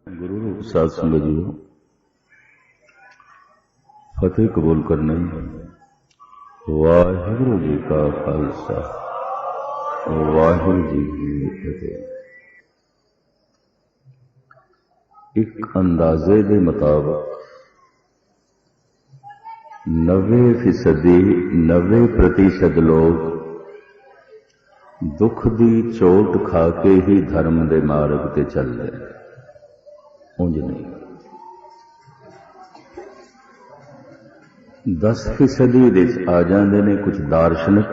गुरु रूप साध संगत जी, फतेह कबूल करना। वाहिगुरु जी का खालसा, वाहिगुरु जी की फतेह। एक अंदाजे के मुताबिक 90% लोग दुख की चोट खा के ही धर्म के मार्ग ते चल रहे, उंज नहीं। 10% आ जाते ने कुछ दार्शनिक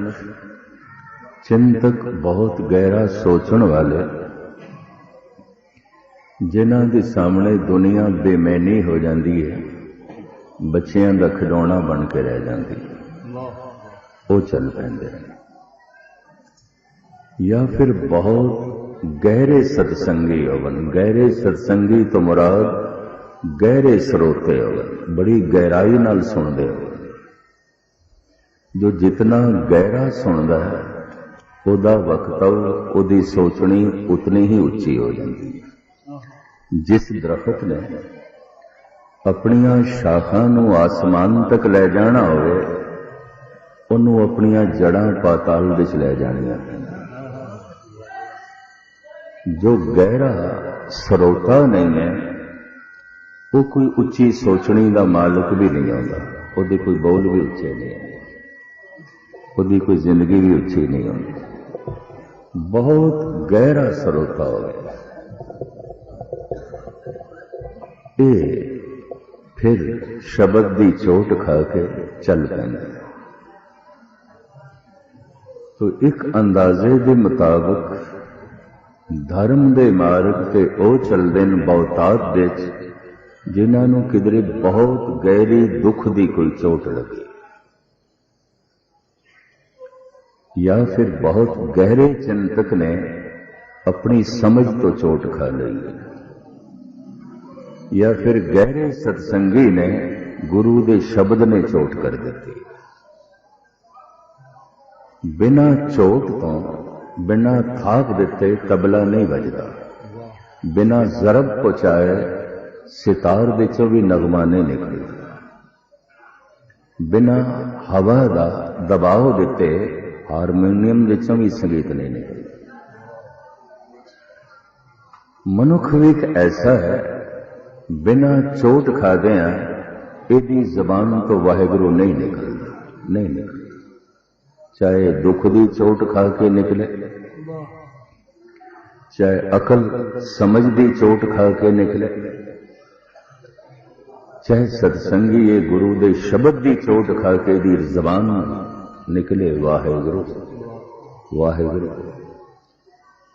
चिंतक, बहुत गहरा सोचने वाले, जिन्हां दे सामने दुनिया बेमैनी हो जाती है, बच्चियां दा खिडौना बन के रह जाती है, वो चल पैंदे हैं। या फिर बहुत गहरे सत्संगी होवन। गहरे सत्संगी तो मुराद गहरे स्रोते होवन, बड़ी गहराई नाल सुनते हो। जो जितना गहरा सुनता है उदा वक्तव, उदी सोचनी उतनी ही उच्ची हो जाती है। जिस दरखत ने अपनियां शाखां नूं आसमान तक ले जाना होवे, उन्होंने अपनियां जड़ां पाताल विच ले जानियां। जो गहरा स्रोता नहीं है, वो कोई उच्ची सोचनी का मालिक भी नहीं होता, उसके कोई बोल भी उच्चे नहीं होते, उसकी कोई जिंदगी भी उच्ची नहीं होती। बहुत गहरा स्रोता हो गया, ये फिर शब्द की चोट खा के चल पैंदे। तो एक अंदाजे के मुताबिक धर्म के मार्ग से वो चलते हैं बहुतात विच, जिन्हां नूं किधरे बहुत गहरी दुख की कोई चोट लगी, या फिर बहुत गहरे चिंतक ने अपनी समझ तो चोट खा ली, या फिर गहरे सत्संगी ने गुरु के शब्द ने चोट कर दी। बिना चोट तो, बिना थाप दिते तबला नहीं बजता, बिना जरब पहुंचाए सितार विचों भी नगमा नहीं निकलता, बिना हवा का दबाव दिते हारमोनियम विचों भी संगीत नहीं निकलता। मनुख भी एक ऐसा है, बिना चोट खादिया इहदी जबान तो वाहिगुरु नहीं निकलता, नहीं निकलता। चाहे दुख की चोट खा के निकले, चाहे अकल समझ की चोट खा के निकले, चाहे सत्संगी ये गुरु के शब्द की चोट खा के दी जबान निकले वाहिगुरु वाहिगुरु।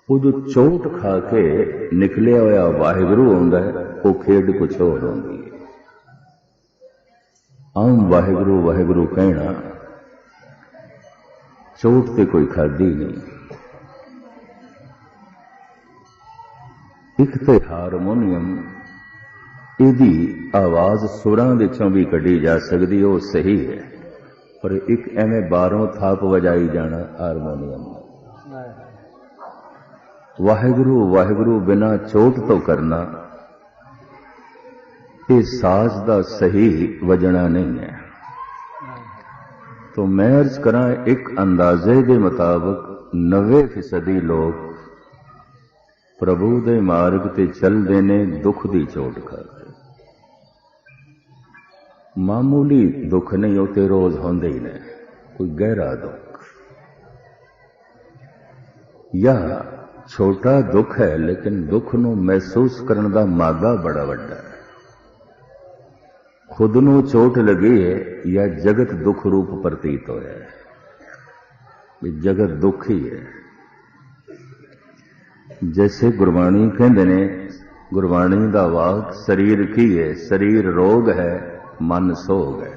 वो जो चोट खा के निकले होया वाहिगुरु होंदा है, वो खेड कुछ होर होंदी है। आम वाहिगुरु वाहिगुरु कहना चोट ते कोई खादी नहीं। एक तो हारमोनियम, इहदी आवाज सुरां विचों भी कढ़ी जा सकती, वो सही है, पर एक एवें बारों थाप वजाई जाना हारमोनियम। वाहिगुरु वाहिगुरु बिना चोट तो करना, ये साज दा सही वजना नहीं है। तो मैं अर्ज करा, एक अंदाजे के मुताबिक 90% लोग प्रभु के मार्ग ते चलते ने दुख की चोट खा के। मामूली दुख नहीं, होते रोज होंदे ही ने, कोई गहरा दुख या छोटा दुख है, लेकिन दुख नूं महसूस करने का मादा बड़ा वड्डा है। खुद नूं चोट लगी है या जगत दुख रूप प्रतीत होया है, जगत दुख ही है। जैसे गुरबाणी कहते ने, गुरबाणी का वाक शरीर की है, शरीर रोग है, मन सोग है।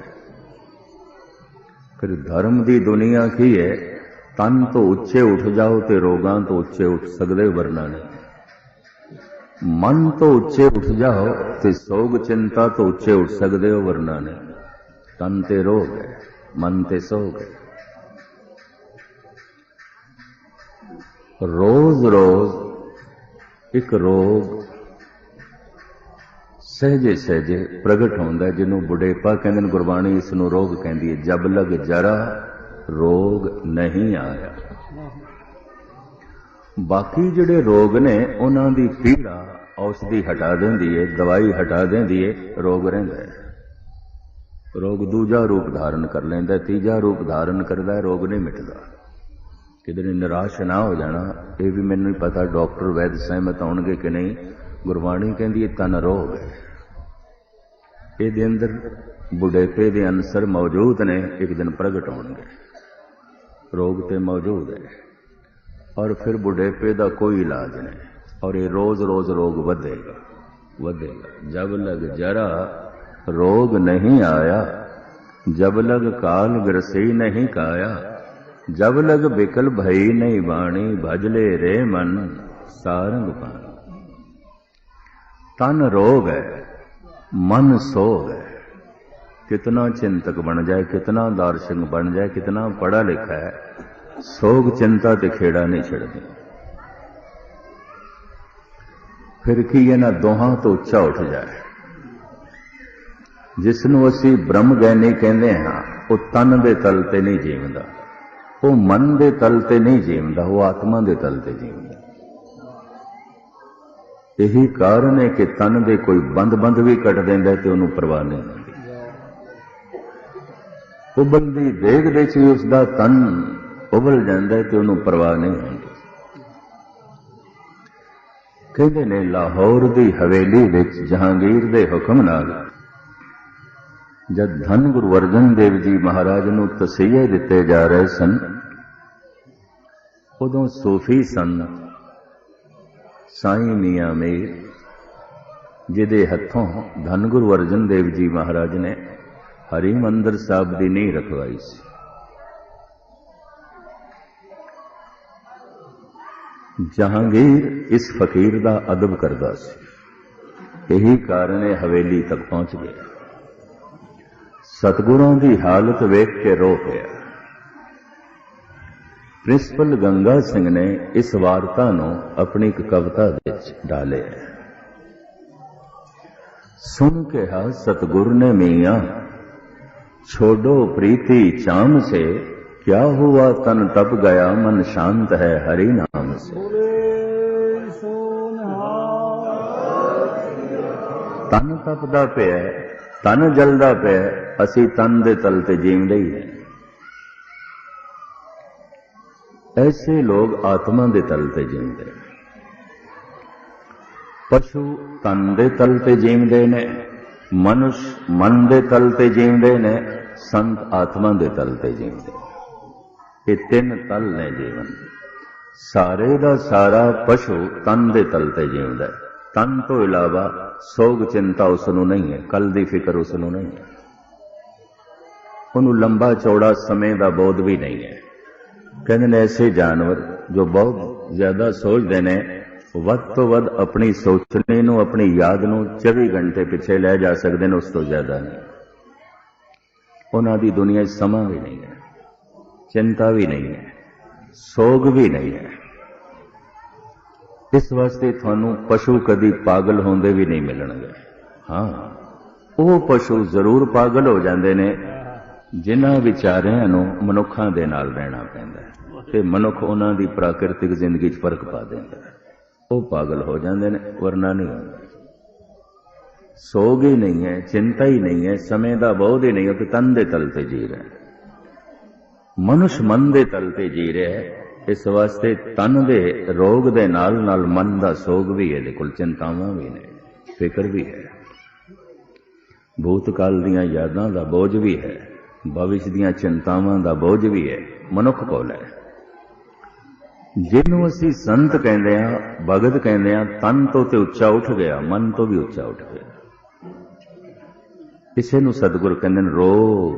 फिर धर्म की दुनिया की है, तन तो उच्चे उठ जाओ तो रोगां तो उच्चे उठ सकते, वरना नहीं। मन तो उच्चे उठ जाओ तो सोग चिंता तो उच्चे उठ सकते हो, वरना नहीं। तन ते रोग है, मन ते सोग है। रोज रोज एक रोग सहजे सहजे प्रगट होंदा है, जिन्हों बुढ़ेपा कहते हैं गुरबाणी, इसनों रोग कहती है। जब लग जरा रोग नहीं आया। बाकी जिहड़े रोग ने उन्हां दी पीड़ा औषधि हटा देंदी है, दवाई हटा देंदी है, रोग रहिंदा है। रोग दूजा रूप धारण कर लैंदा, तीजा रूप धारण करदा है, रोग नहीं मिटदा। किधरे निराश ना हो जाना, ये भी मैनूं नहीं पता डॉक्टर वैद सहमत होणगे कि नहीं। गुरबाणी कहंदी है तन रोग है, ये अंदर बुढ़ेपे दे अंसर मौजूद ने, एक दिन प्रगट होणगे। रोग तो मौजूद है और फिर बुढ़ेपे का कोई इलाज नहीं, और ये रोज रोज रोग बढ़ेगा बढ़ेगा। जब लग जरा रोग नहीं आया, जब लग काल ग्रसी नहीं काया, जब लग बिकल भई नहीं बाणी, भजले रे मन सारंग पानी। तन रोग है, मन सोग है। कितना चिंतक बन जाए, कितना दार्शनिक बन जाए, कितना पढ़ा लिखा है, सोग चिंता ते खेड़ा नहीं छड़दी। फिर की इन्हां दोहां तो उच्चा उठ जाए। जिसनों असीं ब्रह्म ज्ञानी कहते हैं, वो तन दे तल ते नहीं जीवदा, वो मन दे तल ते नहीं जीवदा, वो आत्मा दे तल ते जीवदा। यही कारण है कि तन दे कोई बंद बंद भी कट देंदा ते उहनूं परवाह नहीं होंदी। उबलदी देग दे च उसदा तन उबल जाता है तो उन्होंने परवाह नहीं होती। कहते ने लाहौर दी हवेली विच जहांगीर दे हुक्म नाल जब धन गुरु अर्जन देव जी महाराज नूं तसीहे दिते जा रहे सन, उदों सूफी सन साईं मियां मीर, जिहदे हथों धन गुरु अर्जन देव जी महाराज ने हरिमंदिर साहब की नींह रखवाई सी। जहांगीर इस फकीर का अदब करता सी, यही कारण है हवेली तक पहुंच गया। सतगुरों की हालत वेख के रो गया। प्रिंसिपल गंगा सिंह ने इस वार्ता नूं अपनी एक कविता विच डाले। सुन के हा सतगुर ने मियां, छोड़ो प्रीति चाम से, क्या हुआ तन तप गया, मन शांत है हरि नाम से। तन तपदा पिया, तन जलदा पिया, असी तन दे तल ते जींदे ही हैं। ऐसे लोग आत्मा दे तल ते जींदे। पशु तन दे तल ते जींदे ने, मनुष्य मन दे तल ते जींदे ने, संत आत्मा दे तल ते जींदे। ये तीन तल ने जीवन। सारे दा सारा पशु तन दे तल ते जीवदा है। तन तो इलावा सोग चिंता उसनूं नहीं है, कल दी फिक्र उसनूं नहीं है, उन्होंने लंबा चौड़ा समय का बोध भी नहीं है। कहते हैं ऐसे जानवर जो बहुत ज्यादा सोचते हैं, वध तो वध अपनी सोचने नूं, अपनी याद नूं 24 घंटे पिछे लै जा सकते हैं, उस तो ज्यादा नहीं। उन्हां दी दुनिया समा भी नहीं है, चिंता भी नहीं है, सोग भी नहीं है। इस वास्ते थानू पशु कदी पागल होंदे भी नहीं मिलणगे। हाँ, वो पशु जरूर पागल हो जाते ने जिन्हां विचारिਆਂ ਨੂੰ ਮਨੁੱਖਾਂ ਦੇ ਨਾਲ ਰਹਿਣਾ ਪੈਂਦਾ ਹੈ ਤੇ ਮਨੁੱਖ ਉਹਨਾਂ ਦੀ ਪ੍ਰਾਕਿਰਤਿਕ ਜ਼ਿੰਦਗੀ 'ਚ ਫਰਕ ਪਾ ਦਿੰਦਾ ਹੈ। ਉਹ ਪਾਗਲ ਹੋ ਜਾਂਦੇ ਨੇ, ਵਰਨਾ ਨਹੀਂ ਹੁੰਦਾ। सोग ही नहीं है, चिंता ही नहीं है, समय का बोध ही नहीं है, तो तन दे तल ते जी रहा है। मनुष्य मन दे तल ते जी रहा है। इस वास्ते तन दे रोग दे नाल नाल मन का सोग भी है, बिल्कुल चिंतावां भी ने, फिक्र भी है, भूतकाल दीयां यादां दा बोझ भी है, भविष्य दीयां चिंतावां दा बोझ भी है, मनुख कोल है। जिन्हों असीं संत कहते हैं, भगत कहते हैं, तन तो ते उच्चा उठ गया, मन तो भी उच्चा उठ गया। इसे नूं सतगुर कहंदे ने रोग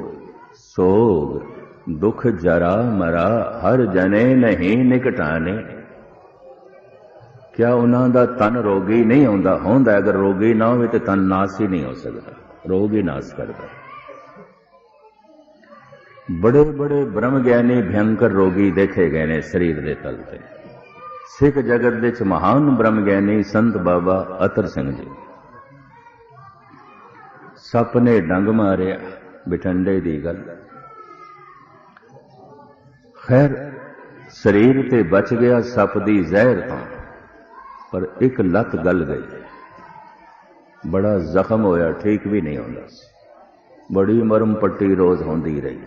सोग दुख जरा मरा हर जने नहीं निकटाने। क्या उन्हां दा तन रोगी नहीं होंदा? होंदा। अगर रोगी ना हो तो तन नाश ही नहीं हो सकता, रोग ही नाश करता। बड़े बड़े ब्रह्म ज्ञानी भयंकर रोगी देखे गए ने शरीर के तल ते। सिख जगत दे च महान ब्रह्म ज्ञानी संत बाबा अतर सिंह जी, सप ने डंग मारिया बिठंडे दी गल। खैर शरीर ते बच गया सप दी जहर तो, पर एक लत गल गई, बड़ा जख्म होया, ठीक भी नहीं होता, बड़ी मरम पट्टी रोज होंदी रही।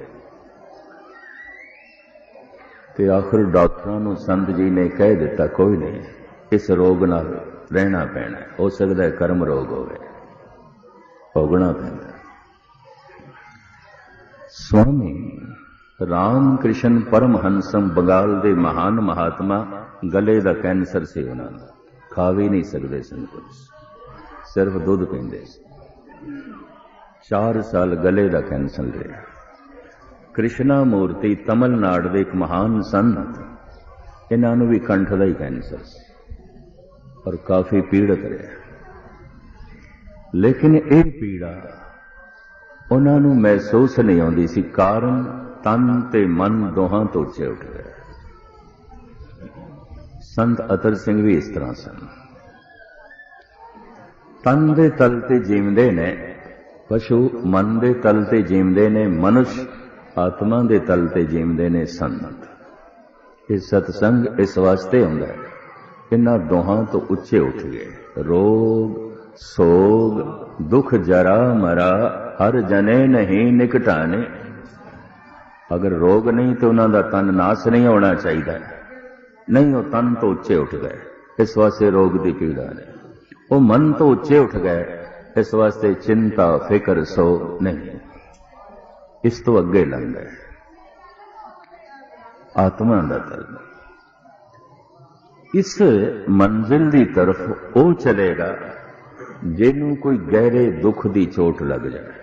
ते आखिर डॉक्टरों को संत जी ने कह दिता कोई नहीं, इस रोग नाल रहना पैना, हो सकता है कर्म रोग होवे, भोगना पैंदा। स्वामी राम कृष्ण परमहंसम बंगाल के महान महात्मा, गले का कैंसर से उन्होंने खा भी नहीं सकते सन, कुछ सिर्फ दुध पींदे। 4 साल गले का कैंसर रहा। कृष्णा मूर्ति तमिलनाडु के एक महान संत, इन्हों भी कंठ का ही कैंसर और काफी पीड़ित रहे, लेकिन यह पीड़ा उन्होंने महसूस नहीं आती सी, कारण तन ते मन दोहां तो उच्चे उठ गए। संत अतर सिंह भी इस तरह सन। तन दे तल ते जीवते ने पशु, मन दे तल ते जीवते ने मनुष्य, आत्मा दे तल ते जीवते ने संत। ये सतसंग इस वास्ते हुंदा है, इन्हां दोहां तो उच्चे उठ गए। रोग सोग दुख जरा मरा हर जने नहीं निकटाने। अगर रोग नहीं तो उन्हां दा तन नाश नहीं होना चाहिए, नहीं वो तन तो उच्चे उठ गए, इस वास्ते रोग की पीड़ा ने। वो मन तो उच्चे उठ गए, इस वास्ते चिंता फिक्र सो नहीं, इस तो अगे लंघ गए। आत्मा का तल, इस मंजिल की तरफ वो चलेगा जिन्हों कोई गहरे दुख की चोट लग जाए,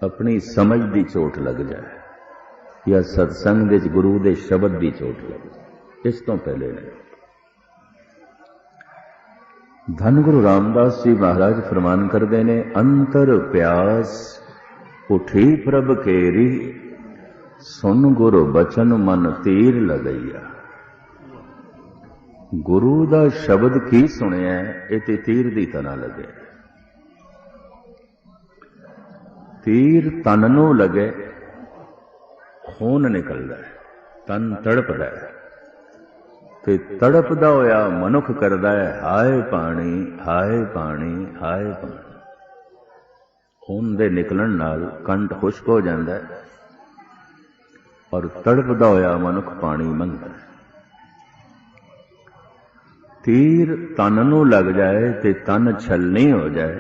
अपनी समझ की चोट लग जाए, या सत्संग दे गुरु के शब्द की चोट लग जाए। इस तो पहले नहीं। धन गुरु रामदास जी महाराज फरमान करते ने, अंतर प्यास उठी प्रभ केरी, सुन गुरु बचन मन तीर लगैया। गुरु का शब्द की सुनिया, ये तीर की तरह लगे। तीर तन नूं लगे, खून निकलता है, तन तड़पदा है, ते तड़पदा होया मनुख करदा है हाय पानी हाय पानी हाय पानी। खून दे निकलन नाल कंठ खुश्क हो जाता है और तड़पदा होया मनुख पानी मंगदा है। तीर तन नूं लग जाए ते तन छलनी हो जाए,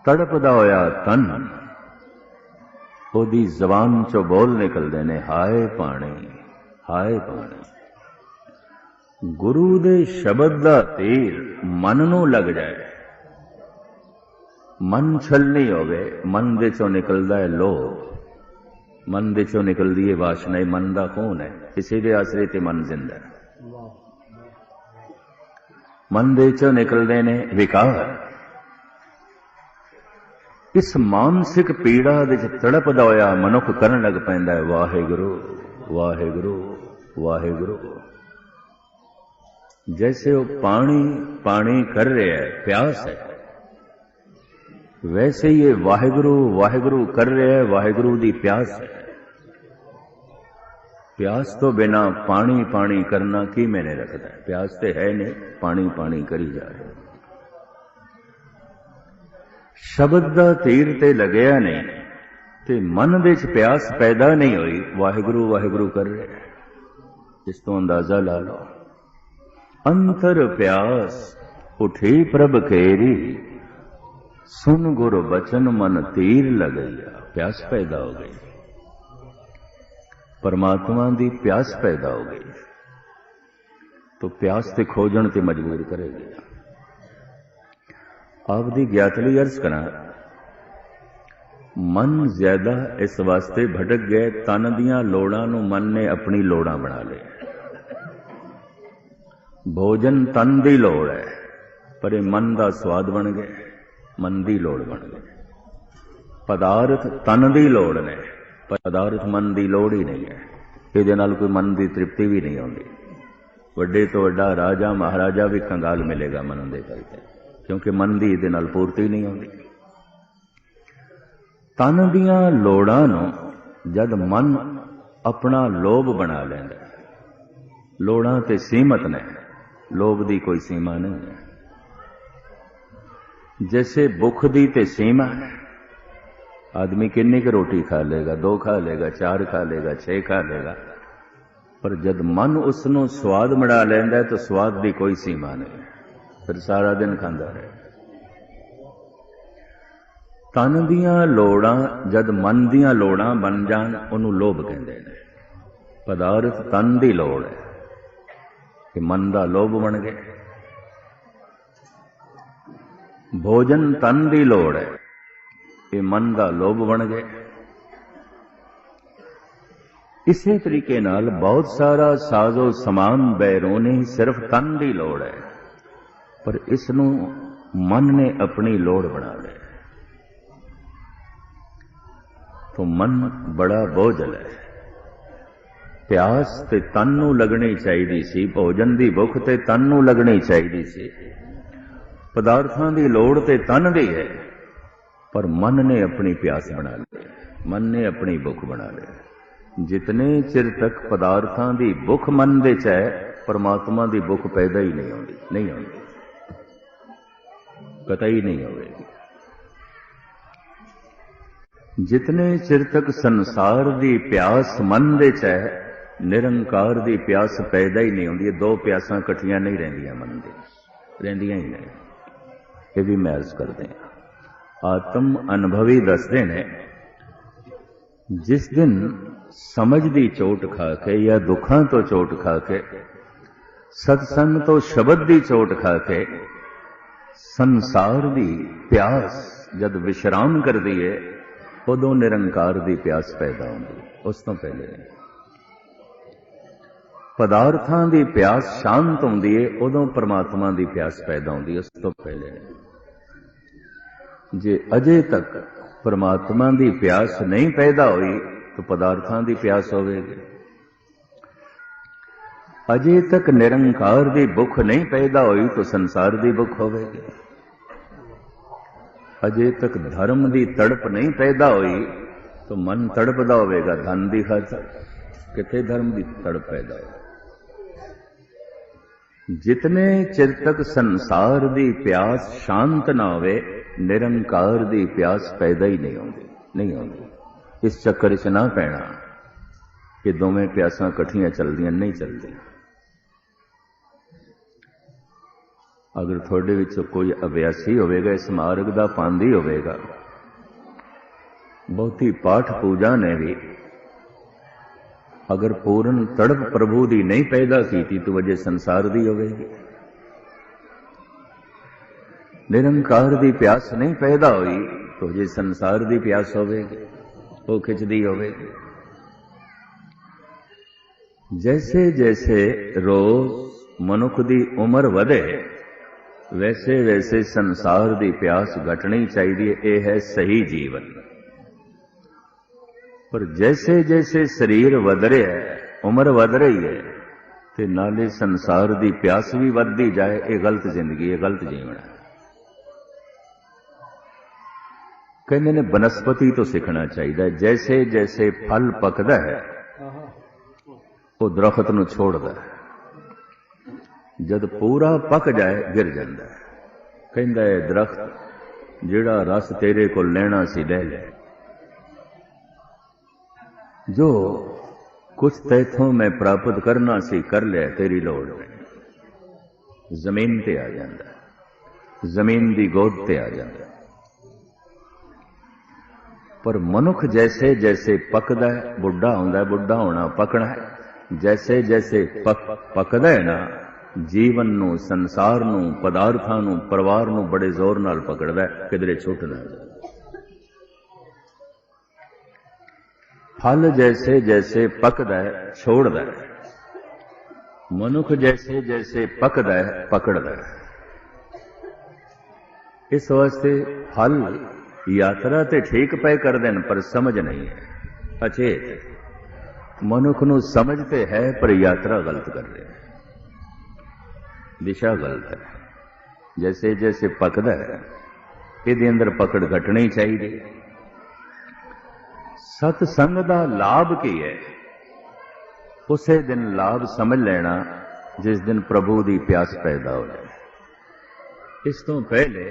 तड़पदा होया तन ओदी जबान चो बोल निकलते ने हाय पानी हाय पानी। गुरु दे शब्द दा तीर मन नूं लग जाए, मन छलनी हो गए, मन दे चो निकलदा है लोभ, मन दे चो निकलदी है वासना, मन दा खून है, किसी दे आसरे ते मन जिंदा है। मन दे चो निकलदे ने विकार। इस मानसिक पीड़ा दे तड़पदा होया मनुख करन लग पैंदा है वाहेगुरु वाहेगुरु वाहेगुरु। जैसे वो पानी पानी कर रहे है, प्यास है, वैसे ही ये वाहेगुरु वाहेगुरु कर रहे है, वाहेगुरु दी प्यास है। प्यास तो बिना पानी पानी करना की मैंने रखता है, प्यास तो है नहीं, पानी पानी करी जा रहे। शब्द दा तीर ते लगया नहीं ते मन दे च प्यास पैदा नहीं हुई, वाहेगुरु वाहेगुरु कर रहे हैं। इस तो अंदाजा ला लो। अंतर प्यास उठी प्रभ केरी, सुन गुरु बचन मन तीर लगैया। प्यास पैदा हो गई, परमात्मा दी प्यास पैदा हो गई, तो प्यास ते खोजण ते मजबूर करेगी। आप दी ज्ञातली अर्ज करा, मन ज्यादा इस वास्ते भटक गए, तन दियां लोड़ां नूं मन ने अपनी लोड़ां बना लिया। भोजन तन दी लोड़ है, पर ये मन का स्वाद बन गए, मन की लोड़ बन गए। पदार्थ तन की लोड़ ने, पदार्थ मन की लोड़ ही नहीं है। ये नाल कोई मन की तृप्ति भी नहीं आती। वड्डे तो वड्डा राजा महाराजा भी कंगाल मिलेगा मन के करके, क्योंकि मन की ये पूर्ति नहीं आती। तन दियां लोड़ां नूं जद मन अपना लोभ बना लैंदा, लोड़ां ते सीमत ने, लोभ दी कोई सीमा नहीं है। जैसे भुख दी ते सीमा है, आदमी किन्नी की रोटी खा लेगा, 2 खा लेगा, 4 खा लेगा, 6 खा लेगा, पर जब मन उसनों स्वाद बना लैंदा तो स्वाद की कोई सीमा नहीं, फिर सारा दिन खांदा रहे। तन दियां लोड़ां जद मन दियां लोड़ां बन जान उन्होंने लोभ कहते हैं। पदार्थ तन की लोड़ है कि मन का लोभ बन गया, भोजन तन की लोड़ है कि मन का लोभ बन गया। इसी तरीके नाल बहुत सारा साजो समान बैरूनी सिर्फ तन की लोड़ है, पर इसनों मन ने अपनी लोड़ बना लिया, तो मन बड़ा बोझल है। प्यास ते तन नूं लगनी चाहिए सी, भोजन की भुख ते तन नूं लगनी चाहिए सी, पदार्थां की लोड़ ते तन दी है, पर मन ने अपनी प्यास बना ली, मन ने अपनी भुख बना ली। जितने चिर तक पदार्थां की भुख मन दे च है, परमात्मा की भुख पैदा ही नहीं होती, नहीं होती, कतई नहीं होगी। जितने चिर तक संसार की प्यास मन दे च है, निरंकार की प्यास पैदा ही नहीं होती। 2 प्यासां इकट्ठियां नहीं रहिंदियां मन दी, रहिंदियां ही नहीं। ये भी मैं अर्ज करते हैं, आत्म अनुभवी दसदे ने, जिस दिन समझ की चोट खा के या दुखां तो चोट खा के, सत्संग तो शब्द की चोट खा के, संसार की प्यास जद विश्राम कर दी है, उदों निरंकार की प्यास पैदा होती, उस तो पहले नहीं। पदार्थां की प्यास शांत होती है, उदों परमात्मा की प्यास पैदा होती है, उस तो पहले नहीं। जे अजे तक परमात्मा की प्यास नहीं पैदा हुई तो पदार्थां की प्यास होगी। अजे तक निरंकार की भुख नहीं पैदा हुई तो संसार की भुख होगी। अजे तक धर्म की तड़प नहीं पैदा हुई तो मन तड़पदा होगा धन की खातर, किथे धर्म की तड़प पैदा हो। जितने चिर तक संसार की प्यास शांत ना होवे, निरंकार की प्यास पैदा ही नहीं होती, नहीं होती। इस चक्कर च ना पैना कि दोवें प्यासां इकट्ठियां चलदियां, नहीं चलदी। अगर थोड़े विच कोई अभ्यासी होवेगा, इस मार्ग का पांदी होवेगा, बहुती पाठ पूजा ने भी अगर पूर्ण तड़प प्रभु की नहीं पैदा की तो वजह संसार की होगी। निरंकार की प्यास नहीं पैदा हुई तो वजह संसार की प्यास होगी, वो खिंचदी होगी। जैसे जैसे रोज मनुख की उम्र वधे, वैसे वैसे संसार की प्यास घटनी चाहिए। यह है सही जीवन। पर जैसे जैसे शरीर वध रहा है, उम्र वध रही है, तो नाले संसार की प्यास भी वधदी जाए, ये गलत जिंदगी है, गलत जीवन है। कहते ने बनस्पति तो सीखना चाहिए। जैसे जैसे फल पकदा है वो दरख्त नूं छोड़दा है, जद पूरा पक जाए गिर जाता है। कहंदा है दरख्त जिहड़ा रस तेरे को लेना सी ले ले, जो कुछ तैथों मैं प्राप्त करना सी कर लिया, तेरी लोड़ नहीं। जमीन ते आ जाता है, जमीन की गोद ते आ जाता है। पर मनुख जैसे जैसे पकदा है, बुढ़ा होंदा है, बुढ़ा होना पकना है। जैसे जैसे पकदा है ना, जीवन नूं, संसार नूं, पदार्थां नूं, परिवार नूं बड़े जोर नाल पकड़दा है, किधरे छुट ना जाए। फल जैसे जैसे पकदा है छोड़दा है, मनुख जैसे जैसे पकदा है पकड़दा है। इस वास्ते फल यात्रा ते ठीक पे कर देन, पर समझ नहीं है। अचेत मनुख नूं समझते है पर यात्रा गलत कर रहे हैं, दिशा गलत है। जैसे जैसे पकदा है, इहदे अंदर पकड़ घटनी चाहिए। सतसंग का लाभ की है? उसे दिन लाभ समझ लेना जिस दिन प्रभु की प्यास पैदा हो जाए। इस तो पहले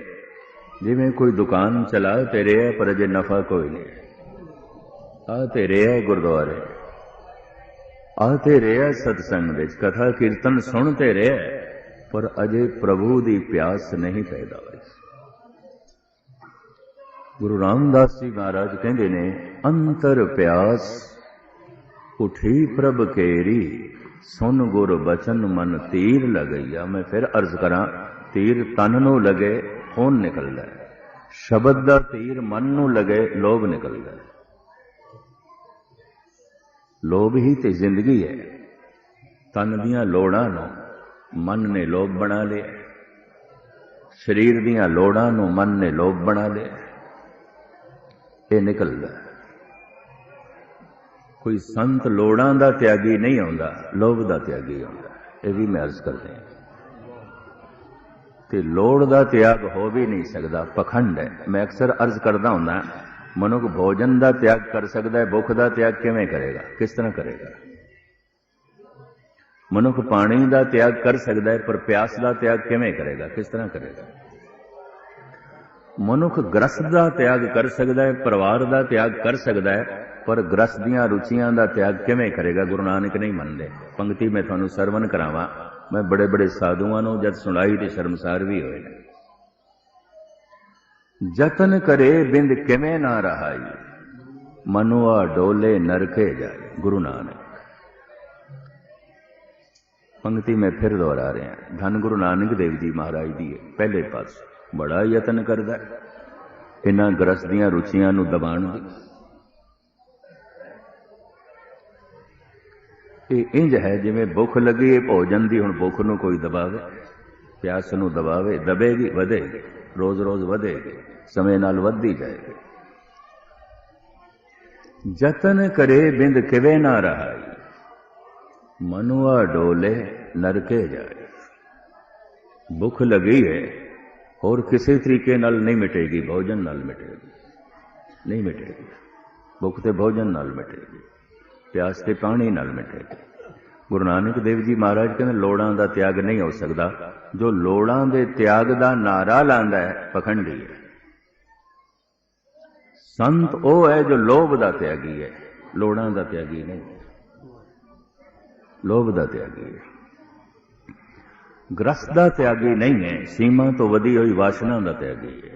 जिवें कोई दुकान चला ते रहा पर अजे नफा कोई नहीं, आते रहा गुरुद्वारे, आते रहा सतसंग विच, कथा कीर्तन सुनते रहा, पर अजे प्रभु की प्यास नहीं पैदा हुई। गुरु रामदास जी महाराज कहते ने, अंतर प्यास उठी प्रभ केरी, सुन गुर बचन मन तीर लगैया। मैं फिर अर्ज करा, तीर तन नू लगे खून निकलदा है, शब्द दा तीर मन नू लगे लोभ निकलदा है। लोभ ही ते जिंदगी है। तन दियां लोड़ां नू मन ने लोभ बना लिया, शरीर दियां लोड़ां नू मन ने लोभ बना लिया, ये निकलदा है। कोई संत लोड़ां दा त्यागी नहीं आउंदा, लोभ दा त्यागी आउंदा। ये भी मैं अर्ज करदे हां। ते लोड़ दा त्याग हो भी नहीं सकदा, पखंड है। मैं अक्सर अर्ज करदा हुंदा, मनुख भोजन दा त्याग कर सकदा है, भुख दा त्याग किवें करेगा, किस तरह करेगा? मनुख पानी दा त्याग कर सकदा है, पर प्यास दा त्याग किवें करेगा, किस तरह करेगा? मनुख ग्रस्त दा त्याग कर सकदा है, परिवार दा त्याग कर सकदा है, पर ग्रस्त दियां रुचियां दा त्याग किवें करेगा? गुरु नानक नहीं मनदे। पंक्ति मैं तुहानू सरवण करावां, मैं बड़े बड़े साधुआं नूं जद सुनाई ते शर्मसार भी होए। जतन करे बिंद किवें ना रहाई, मनुआ डोले नरके जाए। गुरु नानक। पंक्ति में फिर दोहरा रहे हैं, धन गुरु नानक देव जी महाराज दी पहले पास बड़ा यतन करदा इन्हां ग्रस्त दियां रुचियां नूं दबाण दी। इंज है जिवें भुख लगी है भोजन दी, हुण भुख नूं कोई दबावे, प्यास नूं दबावे, दबेगी वधेगी, रोज रोज वधेगी, समय नाल वधदी जाएगी। जतन करे बिंद किवें ना रहाई, मनुआ डोले नरके जाए। भुख लगी है और किसी तरीके नाल नहीं मिटेगी, भोजन नाल मिटेगी, नहीं मिटेगी। भुख ते भोजन नाल मिटेगी, प्यास ते पानी नाल मिटेगी। गुरु नानक देव जी महाराज कहते लोड़ां दा त्याग नहीं हो सकता। जो लोड़ां दे त्याग दा नारा लांदा है पखंडी है। संत वो है जो लोभ दा त्यागी है, लोड़ां दा त्यागी नहीं, लोभ दा त्यागी है। ग्रस्त दा त्यागी नहीं है, सीमा तो वधी हुई वासना दा त्यागी है।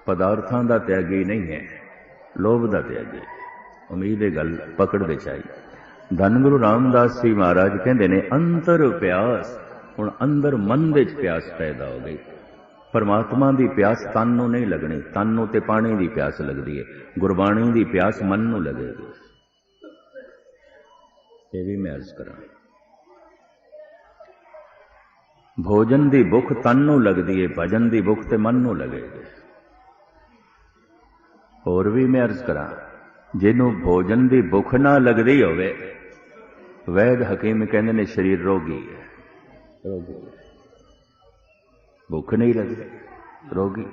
पदार्थां दा त्यागी नहीं है, लोभ दा त्यागी। उम्मीद है गल पकड़ दे चाहिए। धन गुरु रामदास जी महाराज कहते ने, अंतर प्यास, हुण अंदर मन दे प्यास पैदा हो गई। परमात्मा की प्यास तन नूं नहीं लगनी, तन नूं ते पानी की प्यास लगती है। गुरबाणी की प्यास मन नूं लगेगी। ये भी मैं अर्ज करा। भोजन की भुख तन नूं लगती है, भजन की भुख ते मन नूं लगेगी। होर भी मैं अर्ज करा, जिन्हों भोजन की भुख ना लगती होवे, वैद हकीम कहते ने शरीर रोगी है, रोगी, भुख नहीं लगती, रोगी।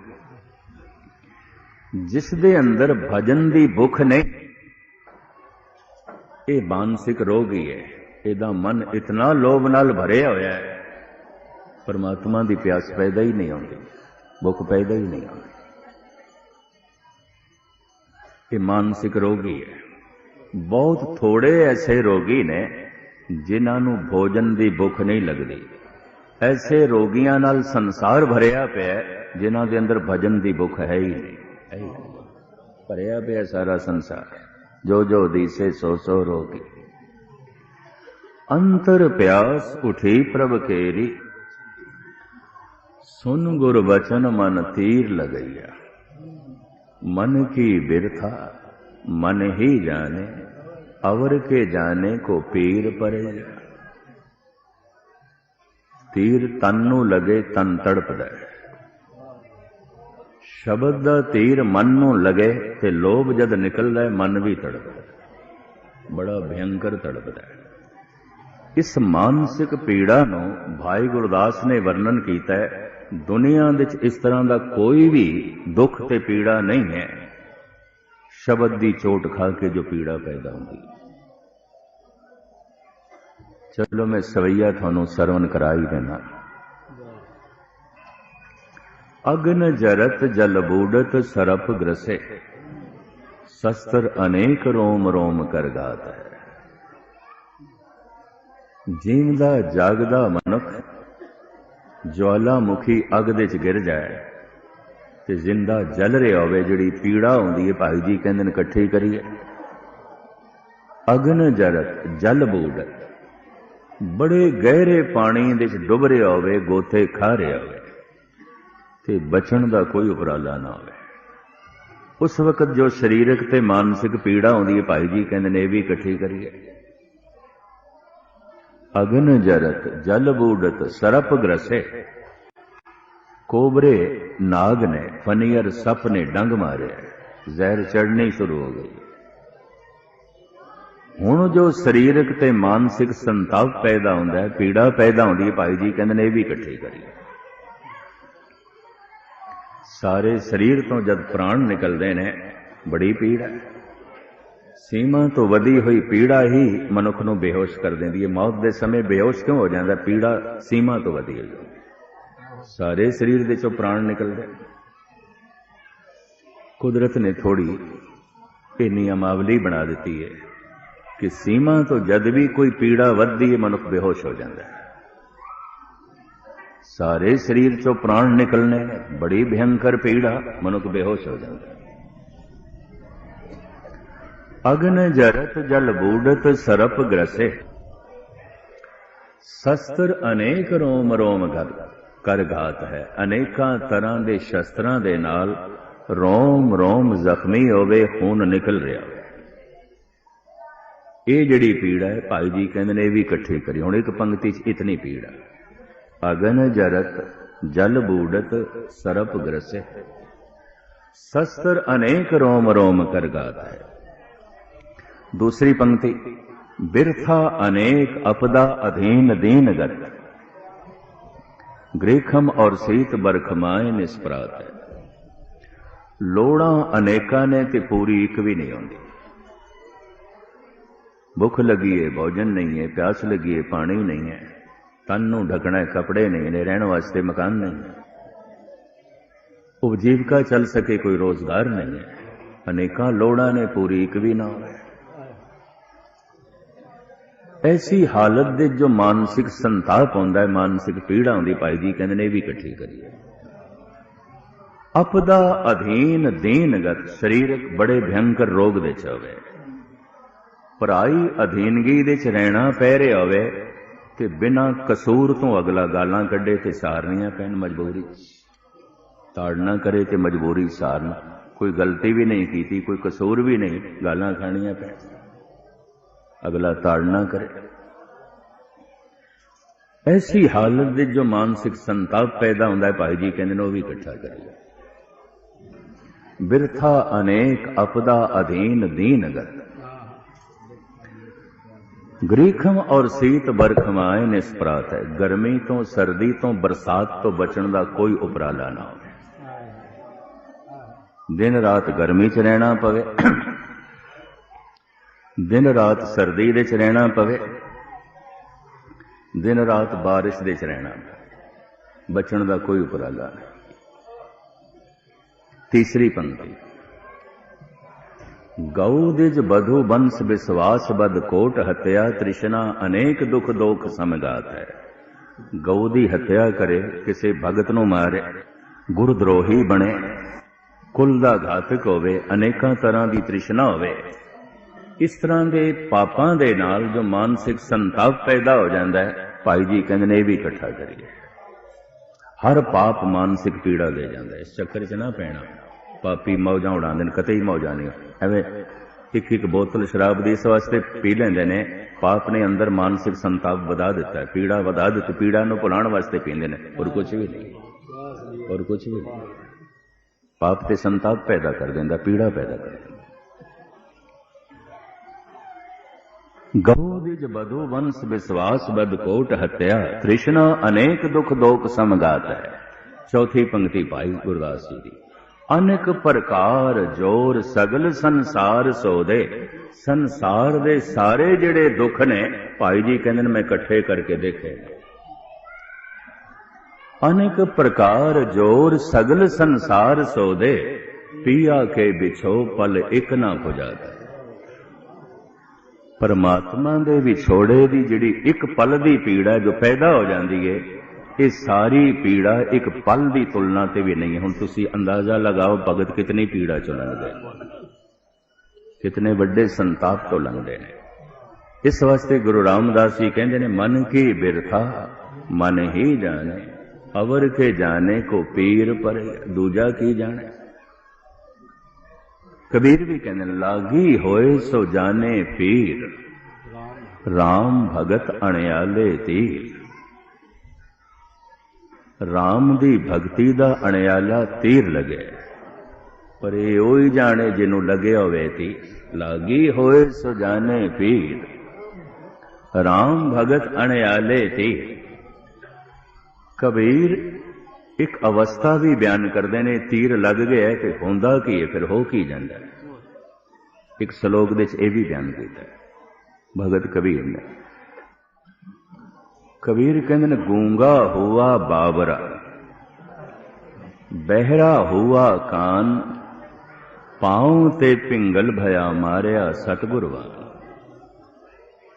जिस दे अंदर भजन की भुख नहीं, ये मानसिक रोगी है। इहदा मन इतना लोभ नाल भरिया होया है, परमात्मा की प्यास पैदा ही नहीं आती, भुख पैदा ही नहीं आती। ये मानसिक रोगी है। बहुत थोड़े ऐसे रोगी ने जिन्हां नूं भोजन की भुख नहीं लगती। ऐसे रोगियां नाल संसार भरिया पिया जिन्हां दे अंदर भजन की भुख है ही नहीं, भरिया पिया सारा संसार। जो जो दिसे सो सो रोगी। अंतर प्यास उठी प्रभ केरी, सुन गुर बचन मन तीर लगैया। मन की बिरथा मन ही जाने, अवर के जाने को पीर परे। तीर तन नू लगे तन तड़पदा है, शब्द दा तीर मन नू लगे ते लोभ जद निकलदा है मन भी तड़पदा, बड़ा भयंकर तड़पदा है। इस मानसिक पीड़ा नू भाई गुरदास ने वर्णन कीता है। दुनिया विच इस तरह का कोई भी दुख ते पीड़ा नहीं है। शब्द की चोट खा के जो पीड़ा पैदा होती। चलो मैं सवैया थानू सरवण करा ही देना। अग्न जरत जल बूडत सरप ग्रसे, शस्त्र अनेक रोम रोम कर गात है। जींदा जागदा मनुख ज्वालामुखी अग दे च गिर जाए ते जिंदा जल रहा होवे, जिहड़ी पीड़ा आउंदी है भाई जी कहंदे ने इकट्ठी करिए। अग्न जरत जल बूडत, बड़े गहरे पानी दे च डुब रहा होवे, गोते खा रहा होवे ते बचण दा कोई उपराला ना होवे। उस वक्त जो शरीरक ते मानसिक पीड़ा आउंदी है भाई जी कहंदे ने भी इकट्ठी करिए। अग्न जरत जल बूडत सरप ग्रसे, कोबरे नाग ने फनियर सप ने डंग मारे, जहर चढ़नी शुरू हो गई। हुण जो शरीरक ते मानसिक संताप पैदा होंदा है, पीड़ा पैदा होंदी है भाई जी कहंदे ने भी इकट्ठी करिए। सारे शरीर तो जब प्राण निकलते हैं बड़ी पीड़ है। सीमा तो वधी हुई पीड़ा ही मनुख नूं बेहोश कर देंदी है। मौत के समय बेहोश क्यों हो जाता? पीड़ा सीमा तो वधी हुई, सारे शरीर दे चों प्राण निकलते। कुदरत ने थोड़ी इन्नी अमावली बना दी है कि सीमा तो जद भी कोई पीड़ा वधदी है मनुख बेहोश हो जाता है। सारे शरीर चो प्राण निकलने, बड़ी भयंकर पीड़ा, मनुख बेहोश हो जाता है। अग्न जरत जल बूडत सरप ग्रसे, शस्त्र अनेक रोम रोम कर घात है। अनेका तरह के शस्त्रां दे नाल रोम रोम जख्मी होवे, खून निकल रहा हो। ये जिहड़ी पीड़ा है भाई जी कहंदे ने भी इकट्ठी करी। हुण एक पंक्ति च इतनी पीड़ा। अग्न जरत जल बूडत सरप ग्रसे, शस्त्र अनेक रोम रोम कर गात है। दूसरी पंक्ति, बिरथा अनेक अपदा अधीन दीनगत, ग्रीखम और शीत बरखमाए निष्परात है। लोड़ा अनेका ने ते पूरी एक भी नहीं होंदी। भुख लगी है, भोजन नहीं है, प्यास लगी है, पानी नहीं है, तन नूं ढकना है, कपड़े नहीं ने, रहने वास्ते मकान नहीं है, उपजीविका चल सके कोई रोजगार नहीं है। अनेका लोड़ा ने पूरी एक भी ना हो। ऐसी हालत दे जो मानसिक संताप होंदा है, मानसिक पीड़ा होंदी, भाई जी कहंदे ने भी इकट्ठी करिए। अपदा अधीन दीनगत, शरीरक बड़े भयंकर रोग दे च होवे, पराई अधीनगी दे च रहना पै रहा होवे ते बिना कसूर तो अगला गालां कड्डे ते सारनियां पैन मजबूरी, ताड़ना करे ते मजबूरी सारना। कोई गलती भी नहीं की, कोई कसूर भी नहीं, गालां खानियां पैन, अगला ताड़ना करे। ऐसी हालत दे जो मानसिक संताप पैदा होंदा है भाई जी कहंदे ने वो भी इकट्ठा करिए। बिरथा अनेक अपदा अधीन दीनगत, ग्रीखम और शीत बरखमाए निष्परात है। गर्मी तो सर्दी तो बरसात तो बचण का कोई उपराला ना हो। दिन रात गर्मी च रहना पवे, दिन रात सर्दी दे च रहना पवे, दिन रात बारिश दे च रहना पवे, बचण का कोई उपराला नहीं। तीसरी पंक्ति, गऊ दिज बधु बंस विश्वास बद कोट हत्या, तृष्णा अनेक दुख दोख समगात है। गऊ दी हत्या करे, किसी भगत नूं मारे, गुरद्रोही बने, कुल दा घातक होवे, अनेका तरह की तृष्णा होवे, इस तरह के पापां दे नाल जो मानसिक संताप पैदा हो जाता है, भाई जी कहंदे ने भी इकट्ठा करिए। हर पाप मानसिक पीड़ा दे जाता है, इस चक्कर च ना पैना। पापी मौजा उड़ाते हैं, कतई मौजा नहीं। एवं एक एक बोतल शराब दी इस वास्ते पी लेंदे ने, पाप ने अंदर मानसिक संताप वधा दिता है, पीड़ा वधा दी, पीड़ा नूं भुलाण वास्ते पींदे ने, और कुछ भी नहीं, और कुछ भी नहीं। पाप ते संताप पैदा कर देंदा, पीड़ा पैदा कर देंदा। गऊ दिज बधु वंश विश्वास बद कोट हत्या, तृष्णा अनेक दुख दोख समगात है। चौथी पंक्ति भाई गुरदास जी की, अनेक प्रकार जोर सगल संसार सो दे। संसार दे सारे जिहड़े दुख ने भाई जी कहंदे मैं इकट्ठे करके देखे। अनेक प्रकार जोर सगल संसार सो दे, पिया के बिछो पल एक ना पुजादा। परमात्मा दे विछोड़े दी जिहड़ी एक पल दी पीड़ा जो पैदा हो जाती है, ये सारी पीड़ा एक पल की तुलना ते भी नहीं है। हुण तुसीं अंदाजा लगाओ भगत कितनी पीड़ा चो लंघदे, कितने वड्डे संताप तो लंघदे ने। इस वास्ते गुरु रामदास जी कहंदे ने मन की बिरथा मन ही जाने, अवर के जाने को पीर पर दूजा की जाने। कबीर भी कहने लागी होए सो जाने पीर, राम भगत अणियाले तीर। राम दी भगती दा अणियाला तीर लगे, पर ये ओही जाने जिन्हों लगे होवे तीर। लागी होए सो जाने पीर, राम भगत अणियाले तीर। कबीर एक अवस्था भी बयान करते हैं, तीर लग गया तो होंदा की है, फिर हो की जाता है। एक श्लोक दे ये भी बयान किया भगत कबीर ने। कबीर कहते हैं गूंगा हुआ बाबरा, बहरा हुआ कान, पांव ते पिंगल भया मारिया सतगुरवान।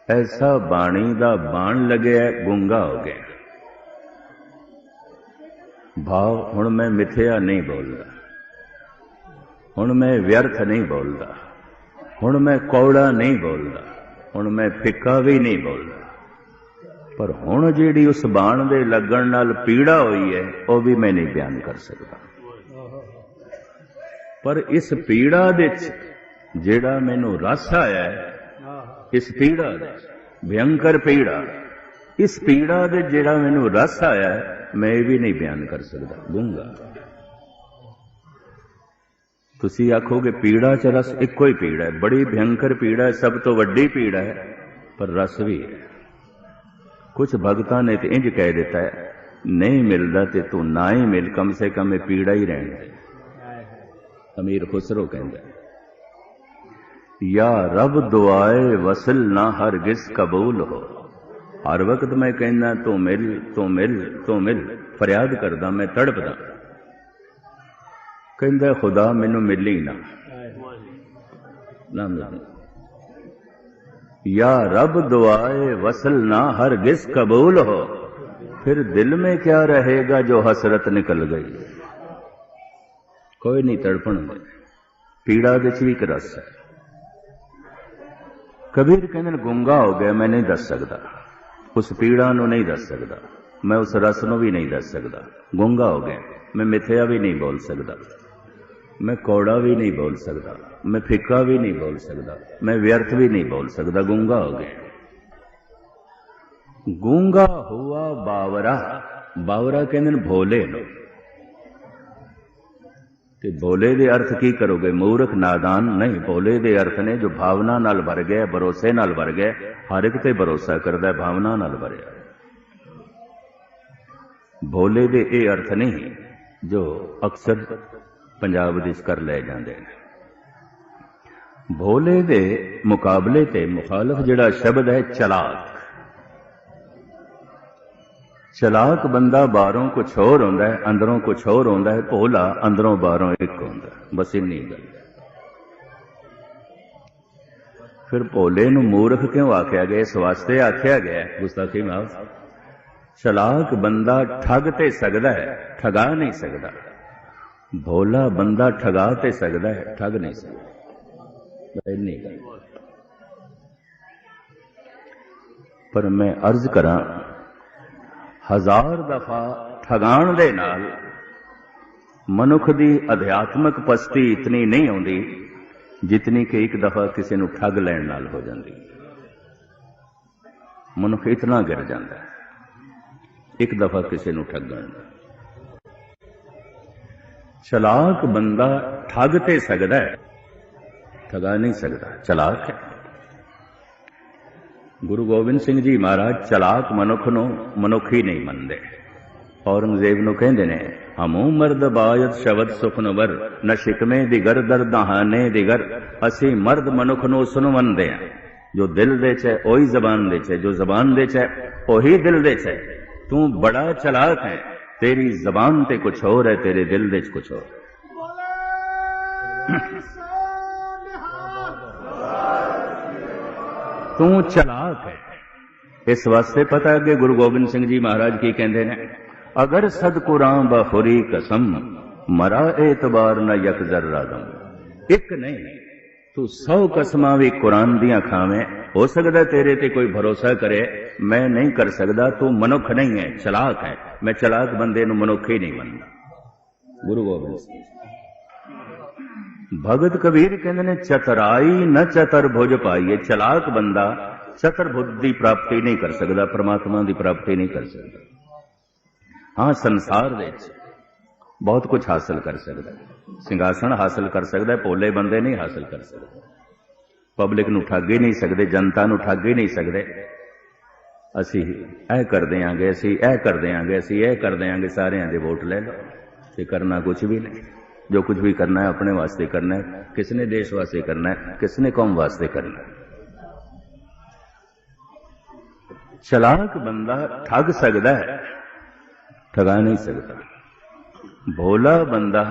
ऐसा बाणी दा बाण लगे गूंगा हो गया। भाव हुण मैं मिथ्या नहीं बोलता, हुण मैं व्यर्थ नहीं बोलता, हुण मैं कौड़ा नहीं बोलता, हुण मैं फिक्का भी नहीं बोलता। पर हुण जिहड़ी उस बाण दे लगण नाल पीड़ा हुई है वह भी मैं नहीं बयान कर सकता। पर इस पीड़ा दे जिहड़ा मैनू रस आया है, इस पीड़ा दे भयंकर पीड़ा, इस पीड़ा दे जिहड़ा मैनू रस आया है मैं भी नहीं बयान कर सकता। दूंगा तुसी आखोगे पीड़ा च रस इको ही पीड़ा है, बड़ी भयंकर पीड़ा है, सब तो वड्डी पीड़ा है, पर रस भी है। कुछ भगतां ने तो इंज कह देता है नहीं मिलता तो तू ना ही मिल, कम से कम ये पीड़ा ही रहना है। अमीर खुसरो कहता है या रब दुआए वसल ना हरगिज कबूल हो। हर वक्त मैं कहना तू मिल तू मिल तू मिल, फरियाद करदा मैं तड़पदा, कहंदा खुदा मैनू मिली ना मिल। या रब दुआए वसल ना हरगिज कबूल हो, फिर दिल में क्या रहेगा जो हसरत निकल गई। कोई नहीं तड़पण दे, पीड़ा दे च भी एक रस है। कबीर कहंदे गुंगा हो गया, मैं नहीं दस सकता, उस पीड़ा नूं नहीं दस सकता, मैं उस रस नूं भी नहीं दस सकता। गुंगा हो गया, मैं मिथ्या भी नहीं बोल सकता, मैं कौड़ा भी नहीं बोल सकता, मैं फिक्का भी नहीं बोल सकता, मैं व्यर्थ भी नहीं बोल सकता। गुंगा हो गया। गूंगा हुआ बावरा, बावरा कहते हैं भोले नो। ते भोले दे अर्थ की करोगे? मूर्ख नादान नहीं, भोले दे अर्थ ने जो भावना नाल भर गया, भरोसे नाल भर गया, हर एक ते भरोसा करदा, भावना नाल भरिया। भोले दे ये अर्थ नहीं जो अक्सर पंजाब दिस कर ले जाते हैं। भोले दे मुकाबले ते मुखालफ जिहड़ा शब्द है चलाक। चलाक बंदा बाहरों कुछ होर होंदा है, अंदरों कुछ होर होंदा है। भोला अंदरों बाहरों एक होंदा है, बस इन्नी गल। फिर भोले नूं मूर्ख क्यों आख्या गया? इस वास्ते आख्या गया, गुस्ताखी माफ, चलाक बंदा ठग ते सकदा है, ठगा नहीं सकदा। भोला बंदा ठगा ते सकदा है, ठग नहीं सकदा। इन्नी गल। पर मैं अर्ज करा, हजार दफा ठगाण दे नाल मनुख दी अध्यात्मक पस्ती इतनी नहीं आउंदी जितनी कि एक दफा किसी नूं ठग लैण नाल हो जाती। मनुख इतना गिर जाता है एक दफा किसी नूं ठगण। चलाक बंदा ठग ते सकदा है, ठगा नहीं सकता, चलाक है। गुरु गोबिंद सिंह जी महाराज चलाक मनुख नूं मनुख ही नहीं मनते औरंगजेब नूं कहंदे ने, हमू मर्द बायत शब्द सुखनवर, न शिकमे दिगर दर दहाने दिगर। असी मर्द मनुख नूं सुनवंदे हां, जो दिल दे च है ओही जबान दे च है, जो जबान दे च है ओही दिल दे च है। तू बड़ा चलाक है, तेरी जबान ते कुछ और है, तेरे दिल दे च कुछ और। तू चलाक है। इस वास्ते पता है कि गुरु गोबिंद सिंह जी महाराज की कहते हैं, अगर सदकुरां बखुरी कसम, मरा एतबार न यक जर्रा दम। एक नहीं तू 100 कसमां भी कुरान दियां खावें, हो सकता तेरे ते कोई भरोसा करे, मैं नहीं कर सकता, तू मनुख नहीं है, चलाक है। मैं चलाक बंदे नूं मनुख ही नहीं मनदा। गुरु गोबिंद सिंह भगत कबीर कहते ने, चतराई न चतर भुज पाइए। चलाक बंदा चतुर्भुज की प्राप्ति नहीं कर सकता, परमात्मा की प्राप्ति नहीं कर सकता। हाँ, संसार दे बहुत कुछ हासिल कर सकता है, सिंघासन हासिल कर सकता है, भोले बंदे नहीं हासिल कर सकते। पब्लिक नूं ठग ही नहीं सकते, जनता नूं ठग ही नहीं सकते। असी ऐ कर देंगे, असी ऐ कर देंगे, असी ऐ कर देंगे, सारियां दे वोट ले लो। ये करना कुछ भी नहीं। जो कुछ भी करना है अपने वास्ते करना है, किसने देश वास्ते करना है, किसने कौम वास्ते करना है। चलाक बंदा ठग सकता है, ठगा नहीं सकता। भोला बंदा